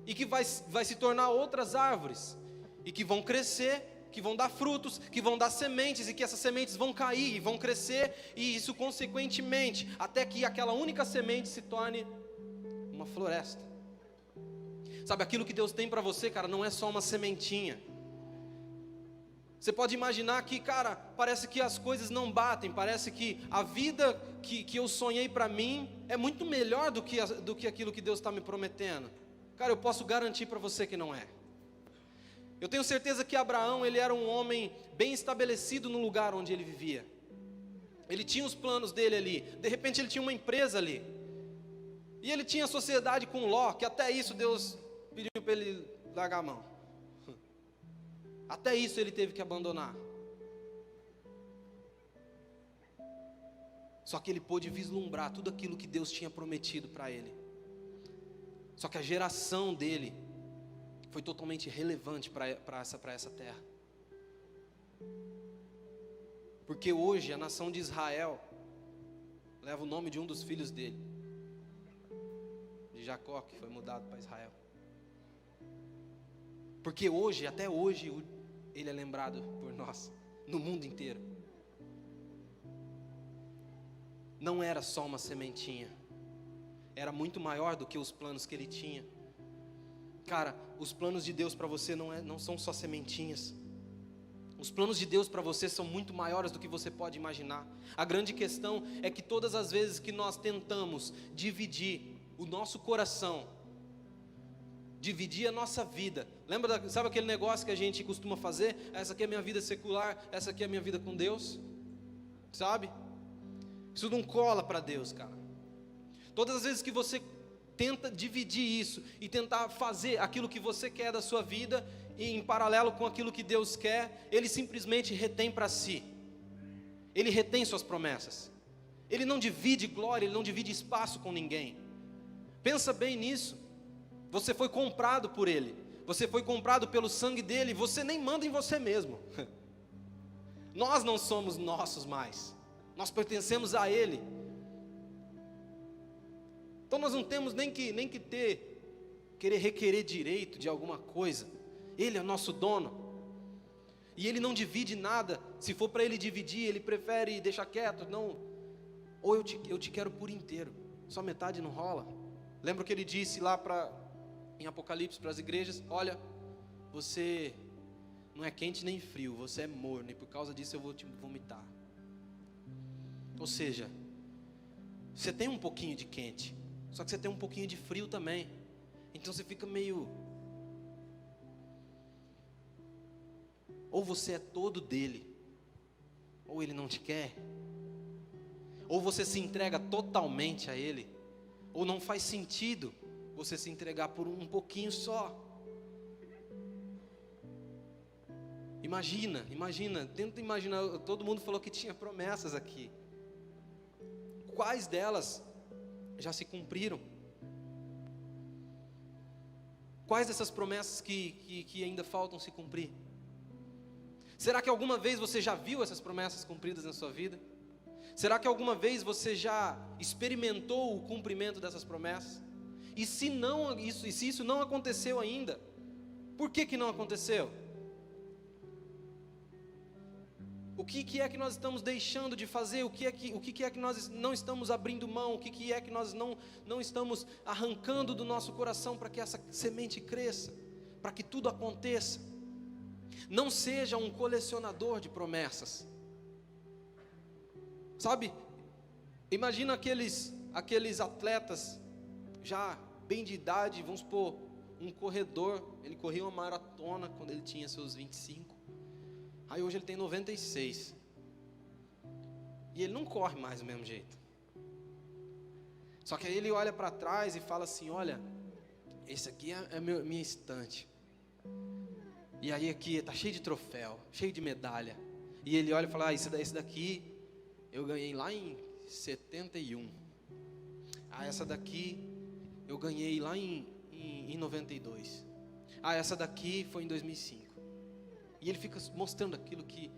Speaker 1: e que vai se tornar outras árvores, e que vão crescer, que vão dar frutos, que vão dar sementes, e que essas sementes vão cair, e vão crescer, e isso consequentemente, até que aquela única semente se torne uma floresta. Sabe, aquilo que Deus tem para você, cara, não é só uma sementinha. Você pode imaginar que, cara, parece que as coisas não batem, parece que a vida que eu sonhei para mim é muito melhor do que aquilo que Deus está me prometendo. Cara, eu posso garantir para você que não é. Eu tenho certeza que Abraão, ele era um homem bem estabelecido no lugar onde ele vivia. Ele tinha os planos dele ali. De repente ele tinha uma empresa ali. E ele tinha sociedade com Ló, que até isso Deus pediu para ele largar a mão. Até isso ele teve que abandonar. Só que ele pôde vislumbrar tudo aquilo que Deus tinha prometido para ele. Só que a geração dele foi totalmente relevante para essa terra. Porque hoje a nação de Israel leva o nome de um dos filhos dele, de Jacó, que foi mudado para Israel. Porque hoje, até hoje, ele é lembrado por nós, no mundo inteiro. Não era só uma sementinha, era muito maior do que os planos que ele tinha. Cara, os planos de Deus para você não são só sementinhas. Os planos de Deus para você são muito maiores do que você pode imaginar. A grande questão é que todas as vezes que nós tentamos dividir o nosso coração, dividir a nossa vida, sabe aquele negócio que a gente costuma fazer? Essa aqui é a minha vida secular, essa aqui é a minha vida com Deus, sabe? Isso não cola para Deus, cara. Todas as vezes que você tenta dividir isso e tentar fazer aquilo que você quer da sua vida e em paralelo com aquilo que Deus quer, Ele simplesmente retém para si. Ele retém suas promessas. Ele não divide glória, Ele não divide espaço com ninguém. Pensa bem nisso. Você foi comprado por Ele. Você foi comprado pelo sangue dEle. Você nem manda em você mesmo. Nós não somos nossos mais. Nós pertencemos a Ele. Então nós não temos nem que querer requerer direito de alguma coisa. Ele é nosso dono. E Ele não divide nada. Se for para Ele dividir, Ele prefere deixar quieto. Não. Ou eu te quero por inteiro. Só metade não rola. Lembra o que Ele disse lá em Apocalipse para as igrejas? Olha, você não é quente nem frio, você é morno. E por causa disso eu vou te vomitar. Ou seja, você tem um pouquinho de quente, só que você tem um pouquinho de frio também. Então você fica meio... Ou você é todo dele, ou ele não te quer. Ou você se entrega totalmente a ele, ou não faz sentido você se entregar por um pouquinho só. Imagina, tenta imaginar, todo mundo falou que tinha promessas aqui. Quais delas já se cumpriram? Quais dessas promessas que ainda faltam se cumprir? Será que alguma vez você já viu essas promessas cumpridas na sua vida? Será que alguma vez você já experimentou o cumprimento dessas promessas? E se isso não aconteceu ainda, por que não aconteceu? O que é que nós estamos deixando de fazer? O que é que nós não estamos abrindo mão? O que é que nós não estamos arrancando do nosso coração para que essa semente cresça? Para que tudo aconteça? Não seja um colecionador de promessas. Sabe? Imagina aqueles atletas já bem de idade, vamos supor, um corredor, ele corria uma maratona quando ele tinha seus 25. Aí hoje ele tem 96. E ele não corre mais do mesmo jeito. Só que aí ele olha para trás e fala assim: olha, esse aqui é minha estante. E aí aqui está cheio de troféu, cheio de medalha. E ele olha e fala: esse daqui eu ganhei lá em 71. Essa daqui eu ganhei lá em 92. Essa daqui foi em 2005. E ele fica mostrando aquilo que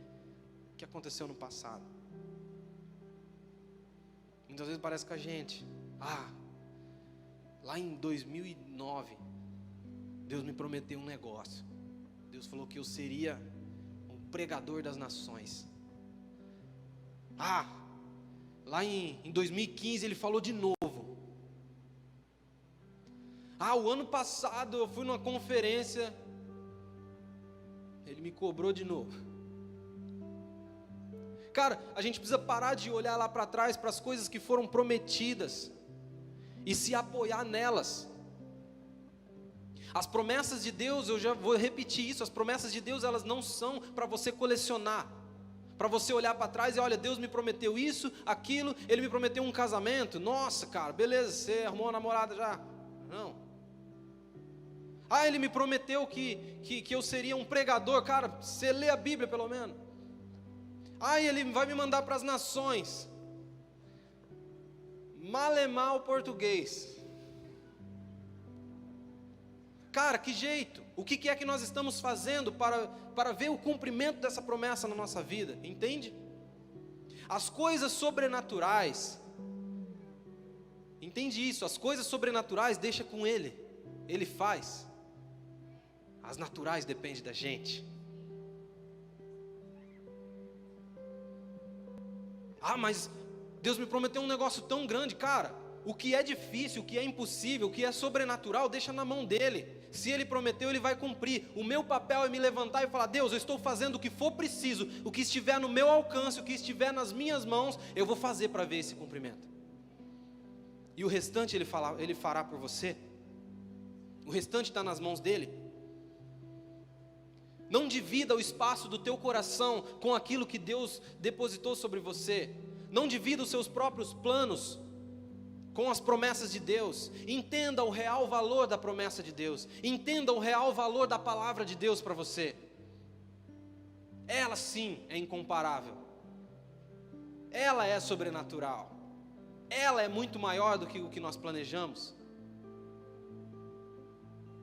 Speaker 1: aconteceu no passado. Muitas vezes parece com a gente: lá em 2009, Deus me prometeu um negócio. Deus falou que eu seria um pregador das nações. Lá em 2015 Ele falou de novo. O ano passado eu fui numa conferência, Ele me cobrou de novo. Cara, a gente precisa parar de olhar lá para trás, para as coisas que foram prometidas, e se apoiar nelas. As promessas de Deus, eu já vou repetir isso, as promessas de Deus, elas não são para você colecionar, para você olhar para trás e olha, Deus me prometeu isso, aquilo, Ele me prometeu um casamento, nossa cara, beleza, você arrumou uma namorada já? Não. Ah, Ele me prometeu que eu seria um pregador, cara, você lê a Bíblia pelo menos. Ah, Ele vai me mandar para as nações, malemar o português. Cara, que jeito? O que é que nós estamos fazendo para ver o cumprimento dessa promessa na nossa vida? Entende? As coisas sobrenaturais, entende isso? As coisas sobrenaturais deixa com Ele, Ele faz. As naturais dependem da gente. Ah, mas Deus me prometeu um negócio tão grande, cara. O que é difícil, o que é impossível, o que é sobrenatural, deixa na mão dEle. Se Ele prometeu, Ele vai cumprir. O meu papel é me levantar e falar, Deus, eu estou fazendo o que for preciso, o que estiver no meu alcance, o que estiver nas minhas mãos, eu vou fazer para ver esse cumprimento. E o restante Ele fará por você. O restante está nas mãos dEle. Não divida o espaço do teu coração com aquilo que Deus depositou sobre você. Não divida os seus próprios planos com as promessas de Deus. Entenda o real valor da promessa de Deus. Entenda o real valor da palavra de Deus para você. Ela sim é incomparável. Ela é sobrenatural. Ela é muito maior do que o que nós planejamos.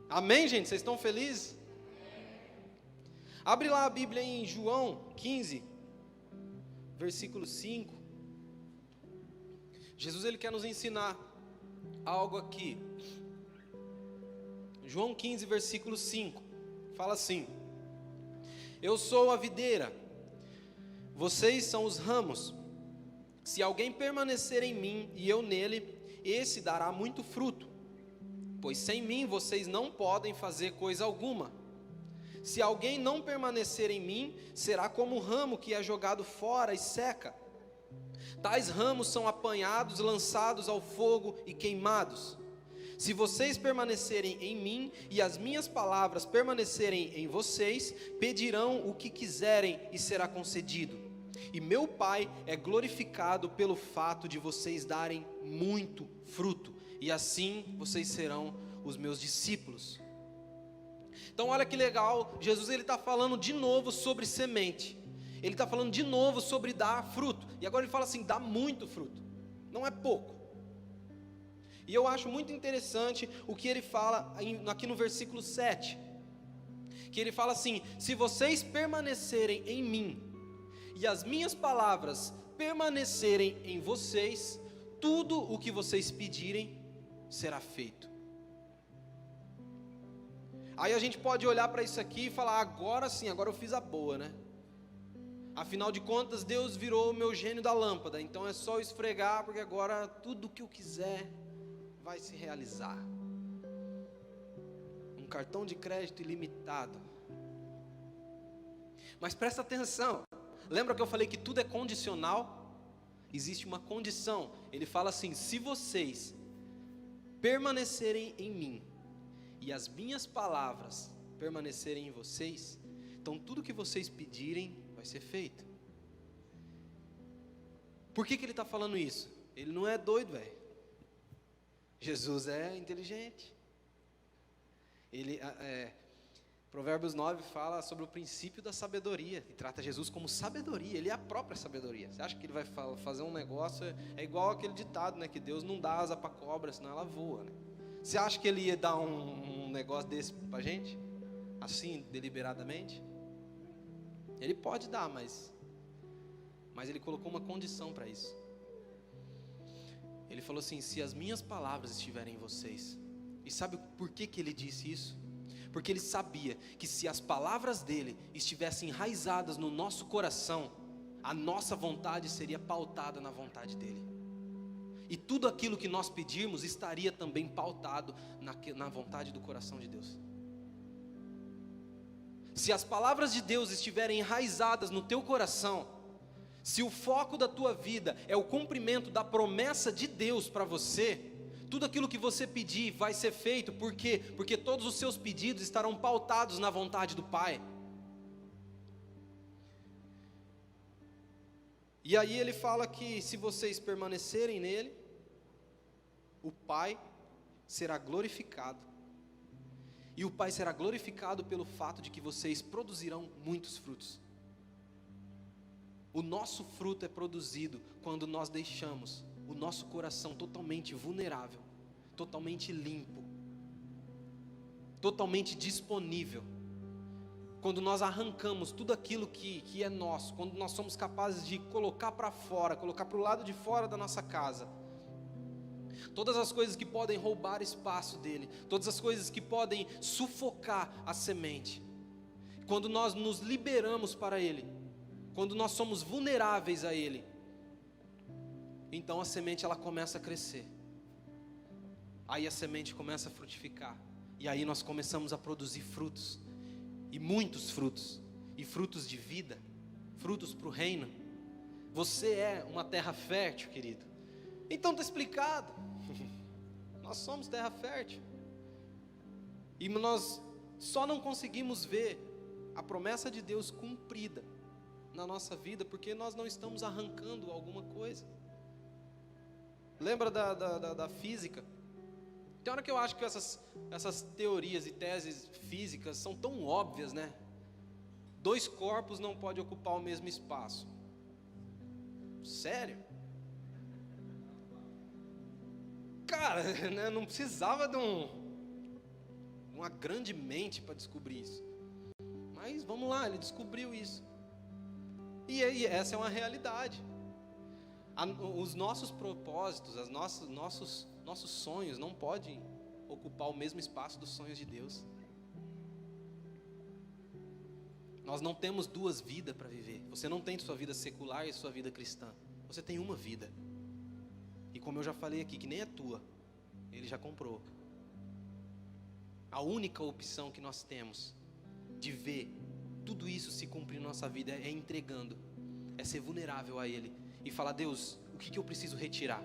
Speaker 1: Amém, gente? Vocês estão felizes? Abre lá a Bíblia em João 15, versículo 5. Jesus, Ele quer nos ensinar algo aqui. João 15, versículo 5, fala assim: eu sou a videira, vocês são os ramos. Se alguém permanecer em mim e eu nele, esse dará muito fruto, pois sem mim vocês não podem fazer coisa alguma. Se alguém não permanecer em mim, será como o ramo que é jogado fora e seca. Tais ramos são apanhados, lançados ao fogo e queimados. Se vocês permanecerem em mim e as minhas palavras permanecerem em vocês, pedirão o que quiserem e será concedido. E meu Pai é glorificado pelo fato de vocês darem muito fruto, e assim vocês serão os meus discípulos. Então olha que legal, Jesus ele está falando de novo sobre semente. Ele está falando de novo sobre dar fruto. E agora ele fala assim, dá muito fruto, não é pouco. E eu acho muito interessante o que ele fala aqui no versículo 7. Que ele fala assim, se vocês permanecerem em mim, e as minhas palavras permanecerem em vocês, tudo o que vocês pedirem será feito. Aí a gente pode olhar para isso aqui e falar, agora sim, agora eu fiz a boa, né? Afinal de contas, Deus virou o meu gênio da lâmpada, então é só esfregar, porque agora tudo o que eu quiser vai se realizar. Um cartão de crédito ilimitado. Mas presta atenção, lembra que eu falei que tudo é condicional? Existe uma condição. Ele fala assim, se vocês permanecerem em mim, e as minhas palavras permanecerem em vocês, então tudo que vocês pedirem vai ser feito. Por que ele está falando isso? Ele não é doido, velho. Jesus é inteligente. Provérbios 9 fala sobre o princípio da sabedoria, e trata Jesus como sabedoria, Ele é a própria sabedoria. Você acha que Ele vai fazer um negócio, é igual aquele ditado, né, que Deus não dá asa para cobra, senão ela voa, né? Você acha que Ele ia dar um negócio desse para a gente? Assim, deliberadamente? Ele pode dar, mas Ele colocou uma condição para isso. Ele falou assim, se as minhas palavras estiverem em vocês. E sabe por que Ele disse isso? Porque Ele sabia que se as palavras dEle estivessem enraizadas no nosso coração, a nossa vontade seria pautada na vontade dEle. E tudo aquilo que nós pedirmos estaria também pautado na vontade do coração de Deus. Se as palavras de Deus estiverem enraizadas no teu coração, se o foco da tua vida é o cumprimento da promessa de Deus para você, Tudo aquilo que você pedir vai ser feito, por quê? Porque todos os seus pedidos estarão pautados na vontade do Pai. E aí ele fala que se vocês permanecerem nele, o Pai será glorificado. E o Pai será glorificado pelo fato de que vocês produzirão muitos frutos. O nosso fruto é produzido quando nós deixamos o nosso coração totalmente vulnerável, totalmente limpo, totalmente disponível. Quando nós arrancamos tudo aquilo que é nosso, quando nós somos capazes de colocar para fora, colocar para o lado de fora da nossa casa, todas as coisas que podem roubar espaço dele, todas as coisas que podem sufocar a semente, quando nós nos liberamos para ele, quando nós somos vulneráveis a ele, então a semente ela começa a crescer, aí a semente começa a frutificar, e aí nós começamos a produzir frutos, e muitos frutos, e frutos de vida, frutos para o reino. Você é uma terra fértil, querido. Então está explicado, nós somos terra fértil, e nós só não conseguimos ver a promessa de Deus cumprida na nossa vida, porque nós não estamos arrancando alguma coisa. Lembra da física? Tem hora que eu acho que essas teorias e teses físicas são tão óbvias, né? 2 corpos não podem ocupar o mesmo espaço. Sério? Cara, né, não precisava de uma grande mente para descobrir isso. Mas vamos lá, ele descobriu isso. E essa é uma realidade. Os nossos propósitos, os nossos sonhos não podem ocupar o mesmo espaço dos sonhos de Deus. Nós não temos 2 vidas para viver. Você não tem sua vida secular e sua vida cristã. Você tem uma vida. E como eu já falei aqui, que nem é tua, ele já comprou. A única opção que nós temos de ver tudo isso se cumprir na nossa vida é entregando, é ser vulnerável a ele e falar: Deus, o que eu preciso retirar?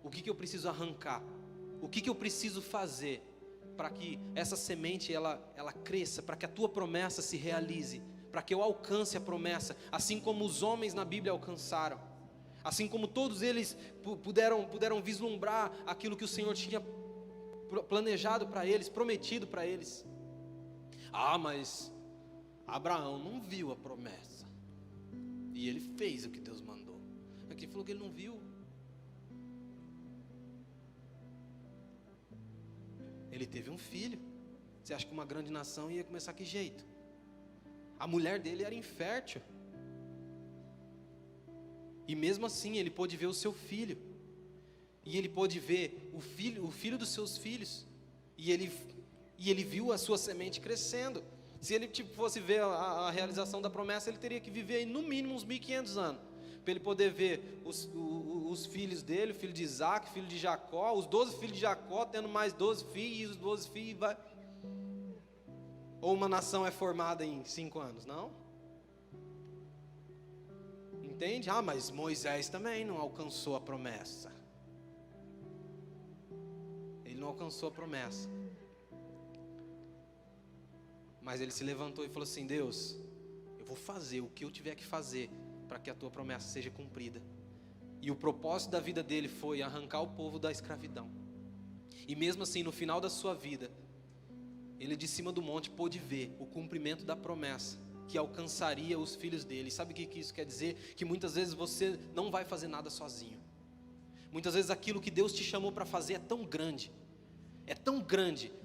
Speaker 1: O que eu preciso arrancar? O que eu preciso fazer para que essa semente ela cresça, para que a tua promessa se realize, para que eu alcance a promessa, assim como os homens na Bíblia alcançaram, assim como todos eles puderam vislumbrar aquilo que o Senhor tinha planejado para eles, prometido para eles. Ah, mas Abraão não viu a promessa, e ele fez o que Deus mandou. Aqui falou que ele não viu. Ele teve um filho. Você acha que uma grande nação ia começar que jeito? A mulher dele era infértil, e mesmo assim ele pôde ver o seu filho, e ele pôde ver o filho dos seus filhos, e ele viu a sua semente crescendo. Se ele fosse ver a realização da promessa, ele teria que viver aí, no mínimo uns 1500 anos, para ele poder ver os filhos dele, o filho de Isaac, o filho de Jacó, os 12 filhos de Jacó, tendo mais 12 filhos, e os 12 filhos vai... Ou uma nação é formada em 5 anos, não? Entende? Ah, mas Moisés também não alcançou a promessa. Ele não alcançou a promessa. Mas ele se levantou e falou assim: Deus, eu vou fazer o que eu tiver que fazer para que a tua promessa seja cumprida. E o propósito da vida dele foi arrancar o povo da escravidão. E mesmo assim, no final da sua vida, ele de cima do monte pôde ver o cumprimento da promessa que alcançaria os filhos dele. E sabe o que isso quer dizer? Que muitas vezes você não vai fazer nada sozinho. Muitas vezes aquilo que Deus te chamou para fazer é tão grande,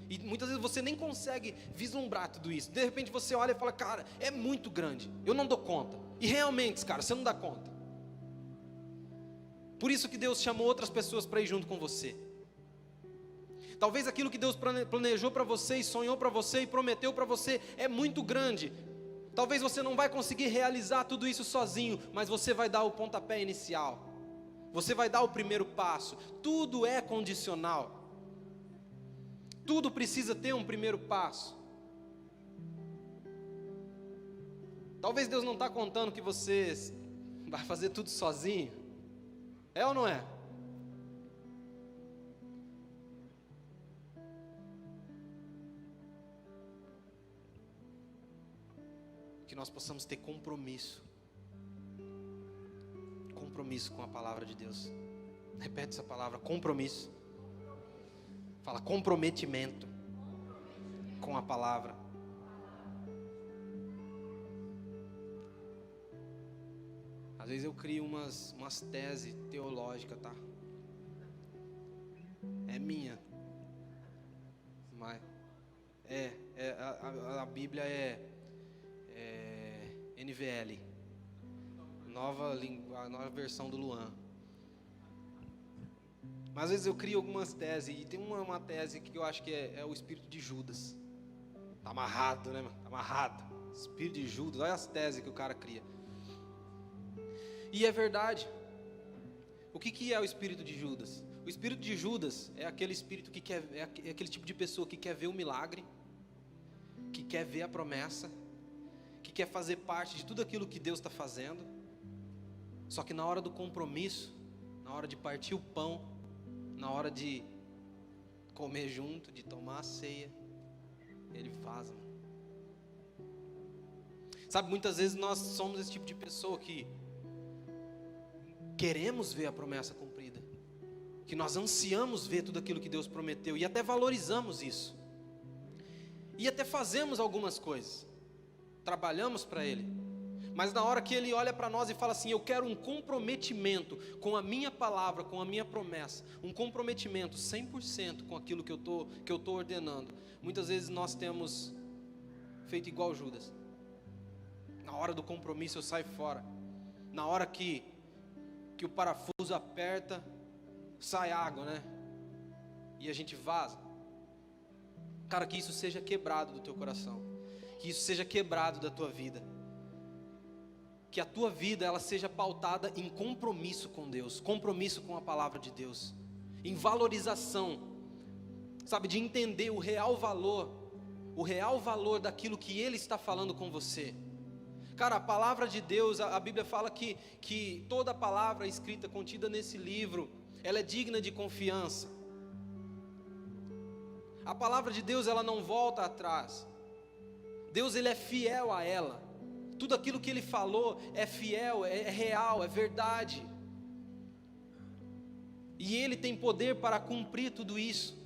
Speaker 1: e muitas vezes você nem consegue vislumbrar tudo isso. De repente você olha e fala: cara, é muito grande, eu não dou conta. E realmente, cara, você não dá conta. Por isso que Deus chamou outras pessoas para ir junto com você. Talvez aquilo que Deus planejou para você, e sonhou para você, e prometeu para você é muito grande. Talvez você não vai conseguir realizar tudo isso sozinho, mas você vai dar o pontapé inicial, você vai dar o primeiro passo. Tudo é condicional, tudo precisa ter um primeiro passo. Talvez Deus não está contando que você vai fazer tudo sozinho. É ou não é? que nós possamos ter compromisso. Compromisso com a palavra de Deus. Repete essa palavra, compromisso. Fala, comprometimento com a palavra. Às vezes eu crio umas teses teológicas, tá? É minha. Mas a Bíblia é NVL, a nova versão do Luan. Mas às vezes eu crio algumas teses, e tem uma tese que eu acho que é o espírito de Judas. Tá amarrado, né, mano? Tá amarrado. Espírito de Judas, olha as teses que o cara cria. E é verdade. O que é o espírito de Judas? O espírito de Judas é aquele espírito que quer, é aquele tipo de pessoa que quer ver o milagre, que quer ver a promessa, que quer fazer parte de tudo aquilo que Deus está fazendo. Só que na hora do compromisso, na hora de partir o pão, na hora de comer junto, de tomar a ceia, ele vaza. Sabe, muitas vezes nós somos esse tipo de pessoa que queremos ver a promessa cumprida, que nós ansiamos ver tudo aquilo que Deus prometeu, e até valorizamos isso, e até fazemos algumas coisas, trabalhamos para Ele, mas na hora que Ele olha para nós e fala assim, eu quero um comprometimento com a minha palavra, com a minha promessa, um comprometimento 100% com aquilo que eu tô ordenando, muitas vezes nós temos feito igual Judas. Na hora do compromisso eu saio fora, na hora que o parafuso aperta, sai água, né? E a gente vaza. Cara, que isso seja quebrado do teu coração, que isso seja quebrado da tua vida, que a tua vida ela seja pautada em compromisso com Deus, compromisso com a palavra de Deus, em valorização, sabe, de entender o real valor daquilo que Ele está falando com você. Cara, a palavra de Deus, a Bíblia fala que toda a palavra escrita, contida nesse livro, ela é digna de confiança. A palavra de Deus, ela não volta atrás. Deus, Ele é fiel a ela. Tudo aquilo que Ele falou é fiel, é real, é verdade. E Ele tem poder para cumprir tudo isso.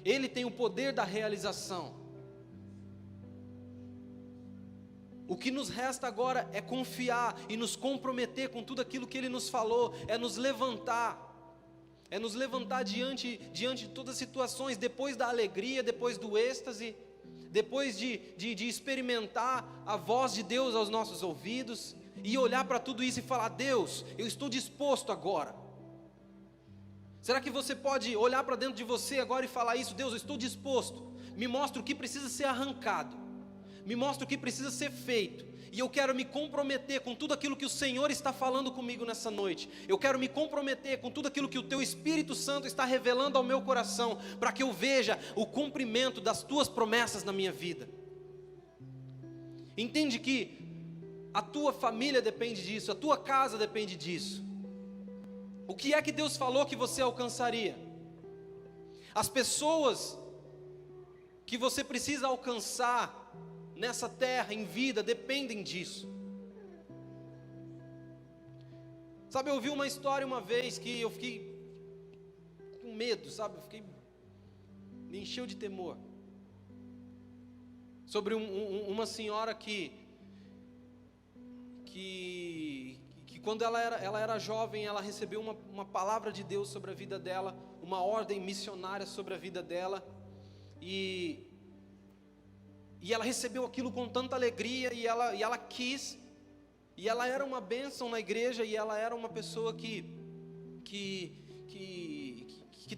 Speaker 1: Ele tem o poder da realização. O que nos resta agora é confiar e nos comprometer com tudo aquilo que Ele nos falou, é nos levantar diante de todas as situações, depois da alegria, depois do êxtase, depois de experimentar a voz de Deus aos nossos ouvidos, e olhar para tudo isso e falar, Deus, eu estou disposto agora. Será que você pode olhar para dentro de você agora e falar isso? Deus, eu estou disposto, me mostra o que precisa ser arrancado, me mostra o que precisa ser feito, e eu quero me comprometer com tudo aquilo que o Senhor está falando comigo nessa noite. Eu quero me comprometer com tudo aquilo que o Teu Espírito Santo está revelando ao meu coração, para que eu veja o cumprimento das Tuas promessas na minha vida. Entende que a tua família depende disso, a tua casa depende disso. O que é que Deus falou que você alcançaria? As pessoas que você precisa alcançar nessa terra, em vida, dependem disso. Sabe, eu ouvi uma história uma vez que eu fiquei com medo, sabe, me encheu de temor. Sobre uma senhora que quando ela era jovem, ela recebeu uma palavra de Deus sobre a vida dela, uma ordem missionária sobre a vida dela, e ela recebeu aquilo com tanta alegria, e ela quis, e ela era uma bênção na igreja, e ela era uma pessoa que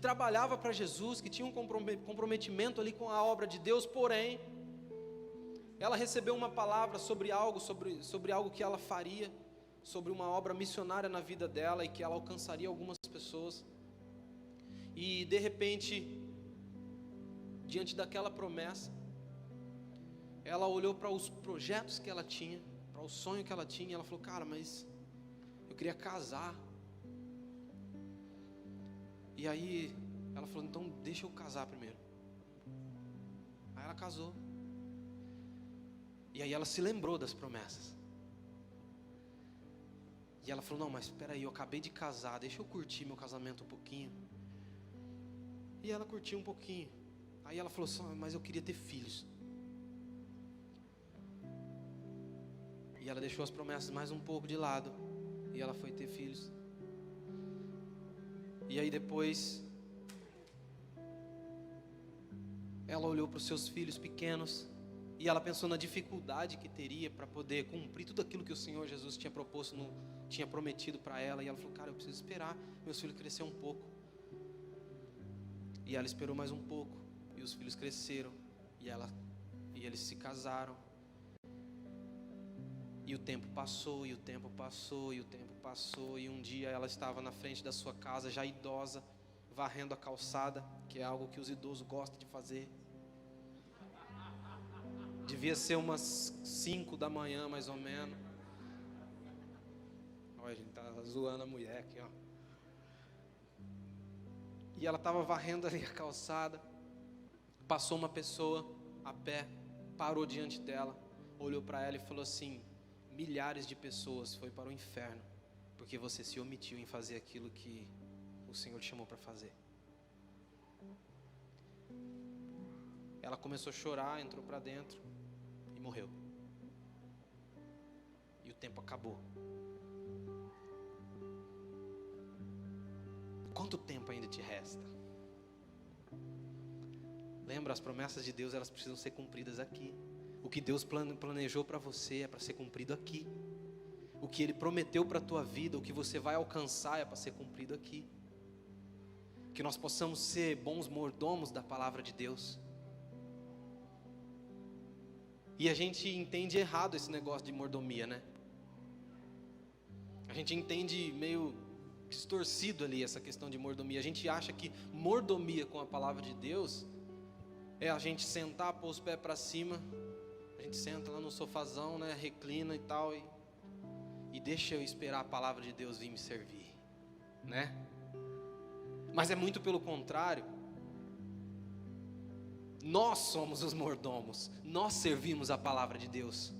Speaker 1: trabalhava para Jesus, que tinha um comprometimento ali com a obra de Deus. Porém, ela recebeu uma palavra sobre algo que ela faria, sobre uma obra missionária na vida dela, e que ela alcançaria algumas pessoas. E de repente, diante daquela promessa, ela olhou para os projetos que ela tinha, para o sonho que ela tinha, e ela falou, cara, mas eu queria casar. E aí ela falou, então deixa eu casar primeiro. Aí ela casou. E aí ela se lembrou das promessas. E ela falou, não, mas espera aí, eu acabei de casar, deixa eu curtir meu casamento um pouquinho. E ela curtiu um pouquinho. Aí ela falou assim, mas eu queria ter filhos. E ela deixou as promessas mais um pouco de lado. E ela foi ter filhos. E aí depois, ela olhou para os seus filhos pequenos. E ela pensou na dificuldade que teria para poder cumprir tudo aquilo que o Senhor Jesus tinha proposto, tinha prometido para ela. E ela falou, cara, eu preciso esperar meus filhos crescer um pouco. E ela esperou mais um pouco. E os filhos cresceram. E eles se casaram. E o tempo passou, e o tempo passou, e o tempo passou. E um dia ela estava na frente da sua casa, já idosa, varrendo a calçada, que é algo que os idosos gostam de fazer. Devia ser umas 5 da manhã, mais ou menos. Olha, a gente tá zoando a mulher aqui, ó. E ela estava varrendo ali a calçada. Passou uma pessoa a pé, parou diante dela, olhou para ela e falou assim, milhares de pessoas foi para o inferno, porque você se omitiu em fazer aquilo que o Senhor te chamou para fazer. Ela começou a chorar, entrou para dentro e morreu. E o tempo acabou. Quanto tempo ainda te resta? Lembra, as promessas de Deus, elas precisam ser cumpridas aqui. O que Deus planejou para você é para ser cumprido aqui. O que Ele prometeu para a tua vida, o que você vai alcançar é para ser cumprido aqui. Que nós possamos ser bons mordomos da palavra de Deus. E a gente entende errado esse negócio de mordomia, né? A gente entende meio distorcido ali essa questão de mordomia. A gente acha que mordomia com a palavra de Deus é a gente sentar, pôr os pés para cima. A gente senta lá no sofazão, né? Reclina e tal. E deixa eu esperar a palavra de Deus vir me servir, né? Mas é muito pelo contrário. Nós somos os mordomos. Nós servimos a palavra de Deus.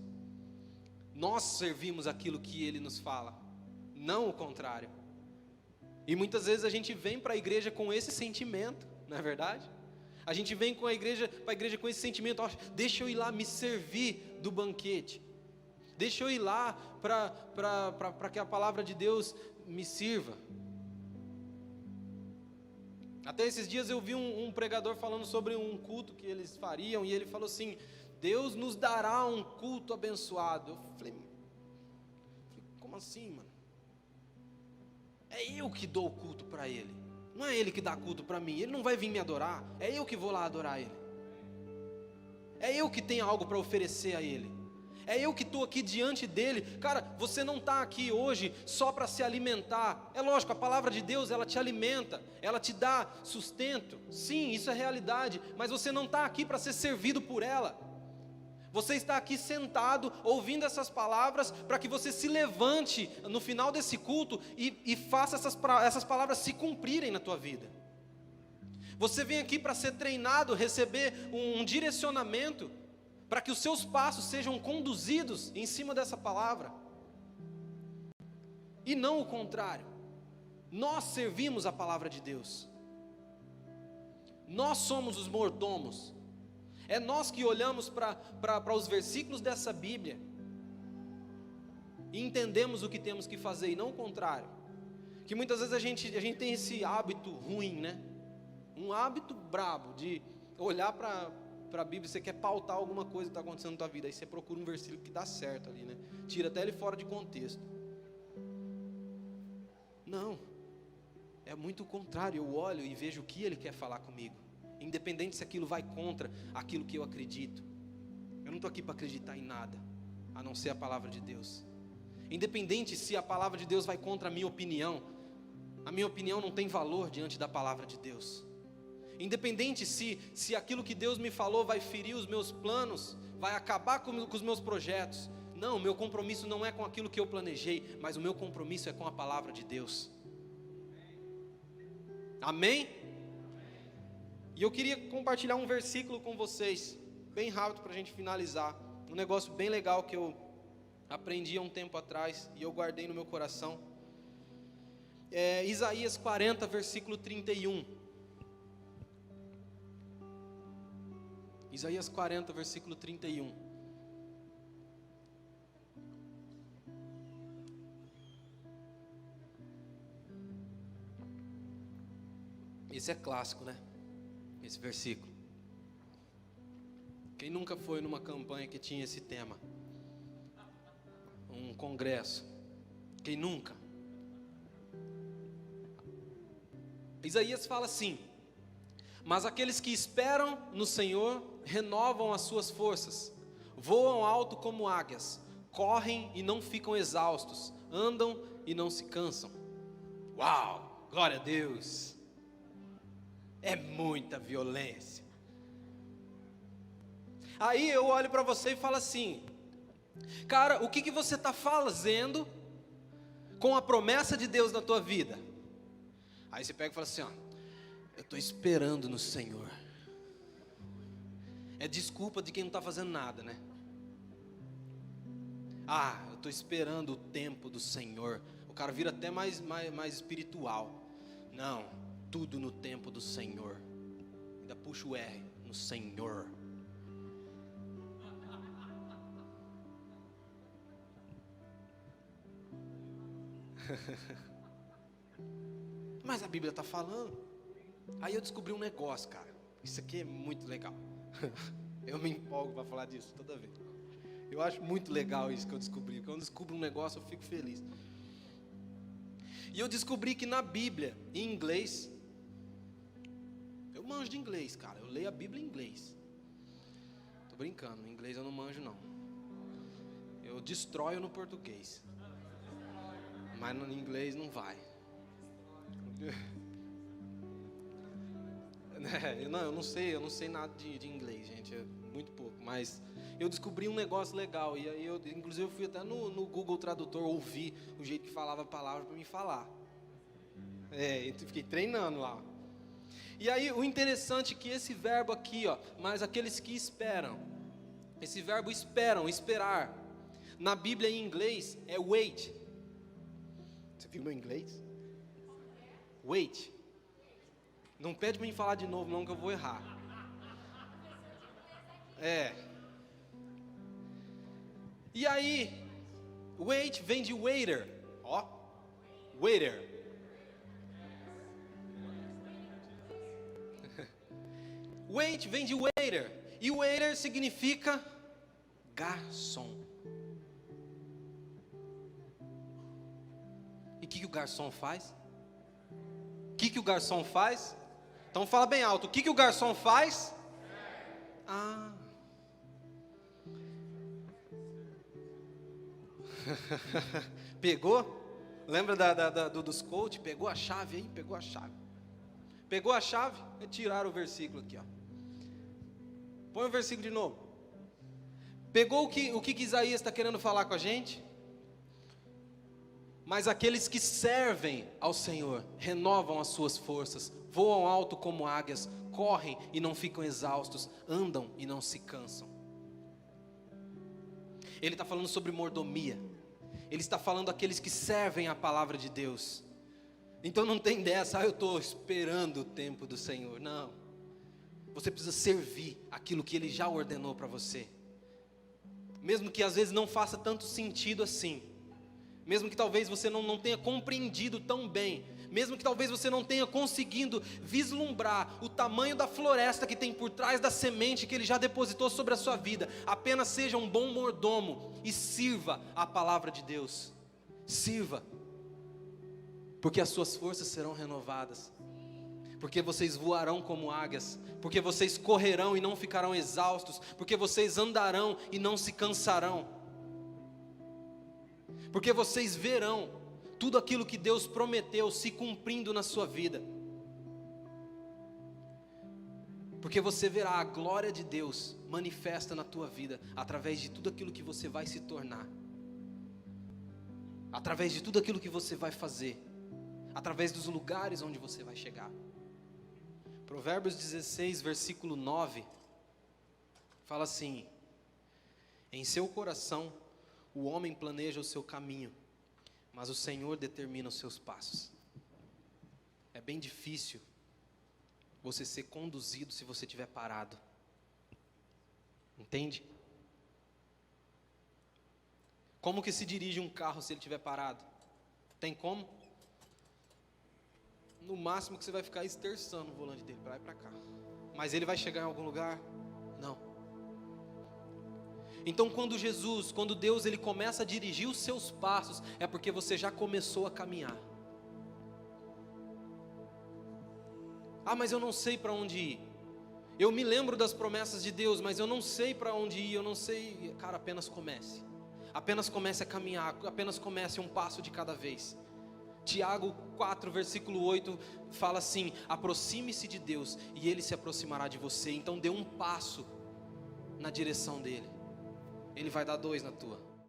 Speaker 1: Nós servimos aquilo que Ele nos fala, não o contrário. E muitas vezes a gente vem para a igreja com esse sentimento, não é verdade? A gente vem para a igreja com esse sentimento, ó, deixa eu ir lá me servir do banquete. Deixa eu ir lá para que a palavra de Deus me sirva. Até esses dias eu vi um pregador falando sobre um culto que eles fariam, e ele falou assim, Deus nos dará um culto abençoado. Eu falei, como assim, mano? É eu que dou o culto para Ele, não é Ele que dá culto para mim. Ele não vai vir me adorar, é eu que vou lá adorar Ele. É eu que tenho algo para oferecer a Ele. É eu que estou aqui diante dEle. Cara, você não está aqui hoje só para se alimentar. É lógico, a palavra de Deus, ela te alimenta, ela te dá sustento. Sim, isso é realidade, mas você não está aqui para ser servido por ela. Você está aqui sentado, ouvindo essas palavras, para que você se levante no final desse culto e faça essas palavras se cumprirem na tua vida. Você vem aqui para ser treinado, receber um direcionamento, para que os seus passos sejam conduzidos em cima dessa palavra. E não o contrário. Nós servimos a palavra de Deus. Nós somos os mordomos. É nós que olhamos para os versículos dessa Bíblia e entendemos o que temos que fazer, e não o contrário. Que muitas vezes a gente tem esse hábito ruim, né? Um hábito brabo de olhar para a Bíblia, você quer pautar alguma coisa que está acontecendo na tua vida, aí você procura um versículo que dá certo ali, né? Tira até ele fora de contexto. Não, é muito o contrário. Eu olho e vejo o que Ele quer falar comigo, independente se aquilo vai contra aquilo que eu acredito. Eu não estou aqui para acreditar em nada, a não ser a palavra de Deus. Independente se a palavra de Deus vai contra a minha opinião não tem valor diante da palavra de Deus. Independente se aquilo que Deus me falou vai ferir os meus planos, vai acabar com os meus projetos. Não, o meu compromisso não é com aquilo que eu planejei, mas o meu compromisso é com a palavra de Deus. Amém? E eu queria compartilhar um versículo com vocês, bem rápido para a gente finalizar. um negócio bem legal que eu aprendi há um tempo atrás e eu guardei no meu coração. É Isaías 40, versículo 31. Isaías 40, versículo 31. Esse é clássico, né? Esse versículo. Quem nunca foi numa campanha que tinha esse tema? Um congresso. Quem nunca? Isaías fala assim: mas aqueles que esperam no Senhor renovam as suas forças, voam alto como águias, correm e não ficam exaustos, andam e não se cansam. Uau, glória a Deus! É muita violência. Aí eu olho para você e falo assim: cara, o que você está fazendo com a promessa de Deus na tua vida? Aí você pega e fala assim: ó, eu estou esperando no Senhor. É desculpa de quem não está fazendo nada, né? Ah, eu estou esperando o tempo do Senhor. O cara vira até mais espiritual. Não, tudo no tempo do Senhor. Ainda puxa o R, no Senhor. Mas a Bíblia está falando. Aí eu descobri um negócio, cara. Isso aqui é muito legal. Eu me empolgo para falar disso toda vez. Eu acho muito legal isso que eu descobri. Quando eu descubro um negócio eu fico feliz. E eu descobri que na Bíblia, em inglês, eu manjo de inglês, cara. Eu leio a Bíblia em inglês. Tô brincando, em inglês eu não manjo não. Eu destroio no português. Mas no inglês não vai. Eu não sei nada de inglês, gente, é muito pouco, mas eu descobri um negócio legal, e aí inclusive eu fui até no Google Tradutor ouvir o jeito que falava a palavra para me falar. Eu fiquei treinando lá. E aí o interessante é que esse verbo aqui, ó, mas aqueles que esperam, esse verbo esperam, esperar, na Bíblia em inglês é wait. Você viu meu inglês? Wait. Não pede para mim falar de novo não, que eu vou errar. E aí, wait vem de waiter. Ó, waiter. Wait vem de waiter. E waiter significa garçom. E o que o garçom faz? O que o garçom faz? Então fala bem alto. O que o garçom faz? Ah. Pegou? Lembra dos coach? Pegou a chave aí? Pegou a chave. Pegou a chave? É tirar o versículo aqui, ó. Põe o versículo de novo. Pegou o que Isaías está querendo falar com a gente? Mas aqueles que servem ao Senhor renovam as suas forças, voam alto como águias, correm e não ficam exaustos, andam e não se cansam. Ele está falando sobre mordomia. Ele está falando daqueles que servem a palavra de Deus. Então não tem dessa, eu estou esperando o tempo do Senhor. Não. Você precisa servir aquilo que Ele já ordenou para você. Mesmo que às vezes não faça tanto sentido assim. Mesmo que talvez você não tenha compreendido tão bem. Mesmo que talvez você não tenha conseguido vislumbrar o tamanho da floresta que tem por trás da semente que Ele já depositou sobre a sua vida. Apenas seja um bom mordomo e sirva a palavra de Deus. Sirva. Porque as suas forças serão renovadas. Porque vocês voarão como águias. Porque vocês correrão e não ficarão exaustos. Porque vocês andarão e não se cansarão. Porque vocês verão tudo aquilo que Deus prometeu se cumprindo na sua vida. Porque você verá a glória de Deus manifesta na tua vida através de tudo aquilo que você vai se tornar. Através de tudo aquilo que você vai fazer. Através dos lugares onde você vai chegar. Provérbios 16, versículo 9, fala assim: Em seu coração, o homem planeja o seu caminho, mas o Senhor determina os seus passos. É bem difícil você ser conduzido se você estiver parado. Entende? Como que se dirige um carro se ele estiver parado? Tem como? No máximo que você vai ficar esterçando o volante dele, para lá e para cá. Mas ele vai chegar em algum lugar? Não. Então quando Deus ele começa a dirigir os seus passos, é porque você já começou a caminhar. Ah, mas eu não sei para onde ir. Eu me lembro das promessas de Deus, mas eu não sei para onde ir, eu não sei. Cara, apenas comece. Apenas comece a caminhar, apenas comece um passo de cada vez. Tiago 4, versículo 8, fala assim: aproxime-se de Deus e Ele se aproximará de você. Então dê um passo na direção dEle, Ele vai dar 2 na tua.